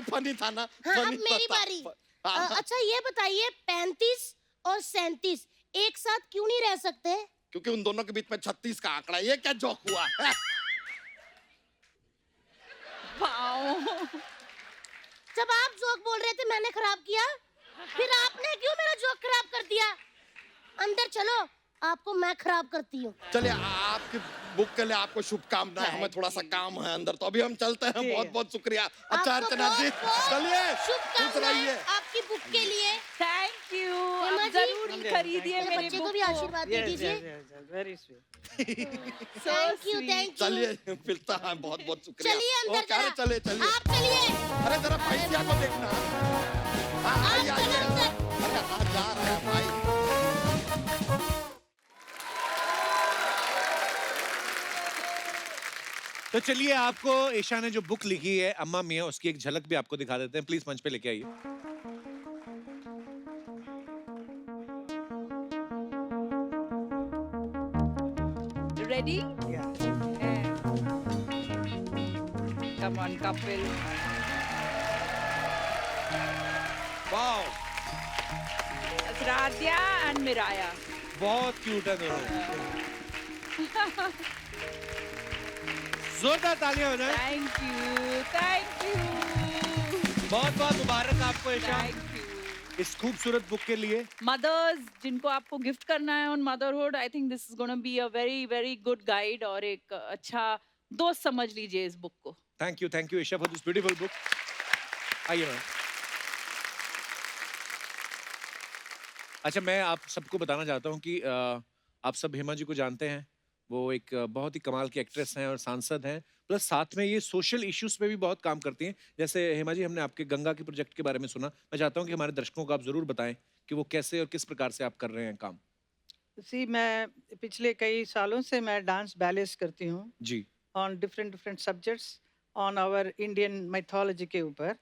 फनी था ना? हाँ, अब फनी मेरी था। बारी। अच्छा ये बताइए, 35 और 37 एक साथ क्यों नहीं रह सकते? क्योंकि उन दोनों के बीच में 36 का आंकड़ा। ये क्या जोक हुआ? जब आप जोक बोल रहे थे मैंने खराब किया, फिर आपने क्यों मेरा जोक खराब कर दिया? अंदर चलो, आपको मैं खराब करती हूँ। चलिए, आपकी बुक के लिए आपको शुभकामनाएं। हमें थोड़ा सा काम है अंदर, तो अभी हम चलते हैं। बहुत बहुत शुक्रिया। अच्छा अर्चना जी, चलिए, खुश रहिए। आपकी बुक के लिए थैंक यू। हेमा आप जी, जरूर खरीदिए मेरे मेरी बच्चे बुक को भी आशीर्वाद दे दीजिए। Very sweet. Thank you, thank you. चलिए, मिलता है। बहुत बहुत शुक्रिया। चलिए अंदर ओके, अरे जरा। चलिए चलिए। आप चलिए। अरे जरा भैया को देखना। हाँ, आइए आप आइए। अंदर। अरे कहाँ जा रहे हैं भाई? तो चलिए, आपको ईशा ने जो बुक लिखी है अम्मा मियाँ, उसकी एक झलक भी आपको दिखा देते हैं। प्लीज मंच पे लेके आइए। Ready? Come on Kapil. Wow, Radhya and Miraya. बहुत क्यूट है दोनों। जोरदार तालियां हो जाए। थैंक यू, थैंक यू, बहुत बहुत मुबारक आपको ईशा, थैंक यू। इस खूबसूरत बुक के लिए। मदर्स जिनको आपको गिफ्ट करना है on motherhood, I think this is gonna be a very very good guide, और एक अच्छा दोस्त समझ लीजिए इस बुक को। Thank you Isha for this beautiful book. आइए मैम। अच्छा, मैं आप सबको बताना चाहता हूँ कि आप सब हेमा जी को जानते हैं। वो एक बहुत ही कमाल की एक्ट्रेस हैं और सांसद हैं, प्लस साथ में ये सोशल इश्यूज पे भी बहुत काम करती हैं। जैसे हेमा जी, हमने आपके गंगा के प्रोजेक्ट के बारे में सुना। मैं चाहता हूँ कि हमारे दर्शकों को आप जरूर बताएं कि वो कैसे और किस प्रकार से आप कर रहे हैं काम। मैं पिछले कई सालों से मैं डांस बैलेंस करती हूँ जी। On different subjects on our Indian mythology के ऊपर।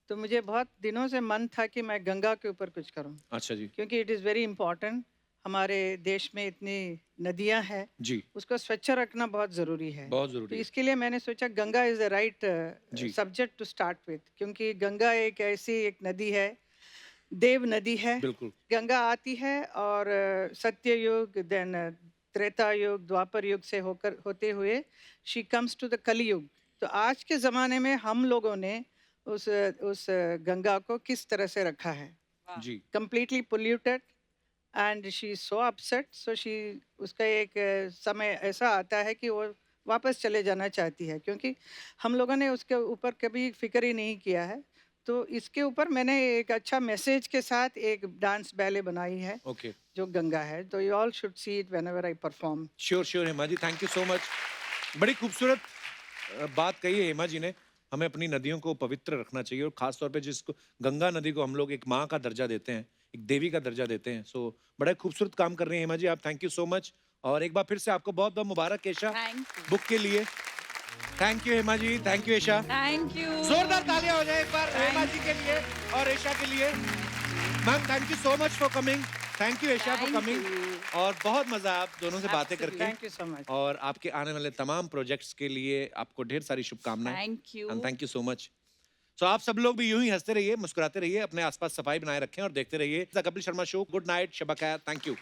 तो मुझे बहुत दिनों से मन था कि मैं गंगा के ऊपर कुछ करूं, अच्छा जी। क्योंकि इट इज़ वेरी इम्पोर्टेंट। हमारे देश में इतनी नदियां हैं, जी, उसको स्वच्छ रखना बहुत ज़रूरी है। बहुत तो जरूरी है। इसके लिए मैंने सोचा गंगा इज़ द राइट जी। सब्जेक्ट टू स्टार्ट विद, क्योंकि गंगा एक ऐसी एक नदी है, देव नदी है। बिल्कुल। गंगा आती है और सत्य युग, देन त्रेता युग, द्वापर युग से होते हुए शी कम्स टू द कली युग। तो आज के ज़माने में हम लोगों ने उस गंगा को किस तरह से रखा है, जी। completely polluted, and she is so upset. So उसका एक समय ऐसा आता है कि वो वापस चले जाना चाहती है, क्योंकि हम लोगों ने उसके ऊपर कभी फिक्र ही नहीं किया है। तो इसके ऊपर मैंने एक अच्छा मैसेज के साथ एक डांस बैले बनाई है, ओके, जो गंगा है। तो you all should see it whenever I perform. Sure Hema ji, thank you so much. बड़ी खूबसूरत बात कही है हेमा जी ने। हमें अपनी नदियों को पवित्र रखना चाहिए, और खास तौर पे जिसको गंगा नदी को हम लोग एक माँ का दर्जा देते हैं, एक देवी का दर्जा देते हैं। सो बड़ा खूबसूरत काम कर रही हैं हेमा जी आप। Thank you so much. और एक बार फिर से आपको बहुत बहुत मुबारक ईशा बुक के लिए। Thank you Hema ji, thank you Isha. Thank you. जोरदार तालियां हो जाए एक बार हेमा जी के लिए और ईशा के लिए। Ma'am, thank you so much for coming. Thank you Isha for coming. और बहुत मजा आप दोनों से बातें करके। Thank you so much. और आपके आने वाले तमाम प्रोजेक्ट्स के लिए आपको ढेर सारी शुभकामनाएं। Thank you. And thank you so much. So आप सब लोग भी यूं ही हंसते रहिए, मुस्कुराते रहिए, अपने आसपास सफाई बनाए रखें और देखते रहिए the Kapil Sharma show. Good night, शब ख़ैर, थैंक यू।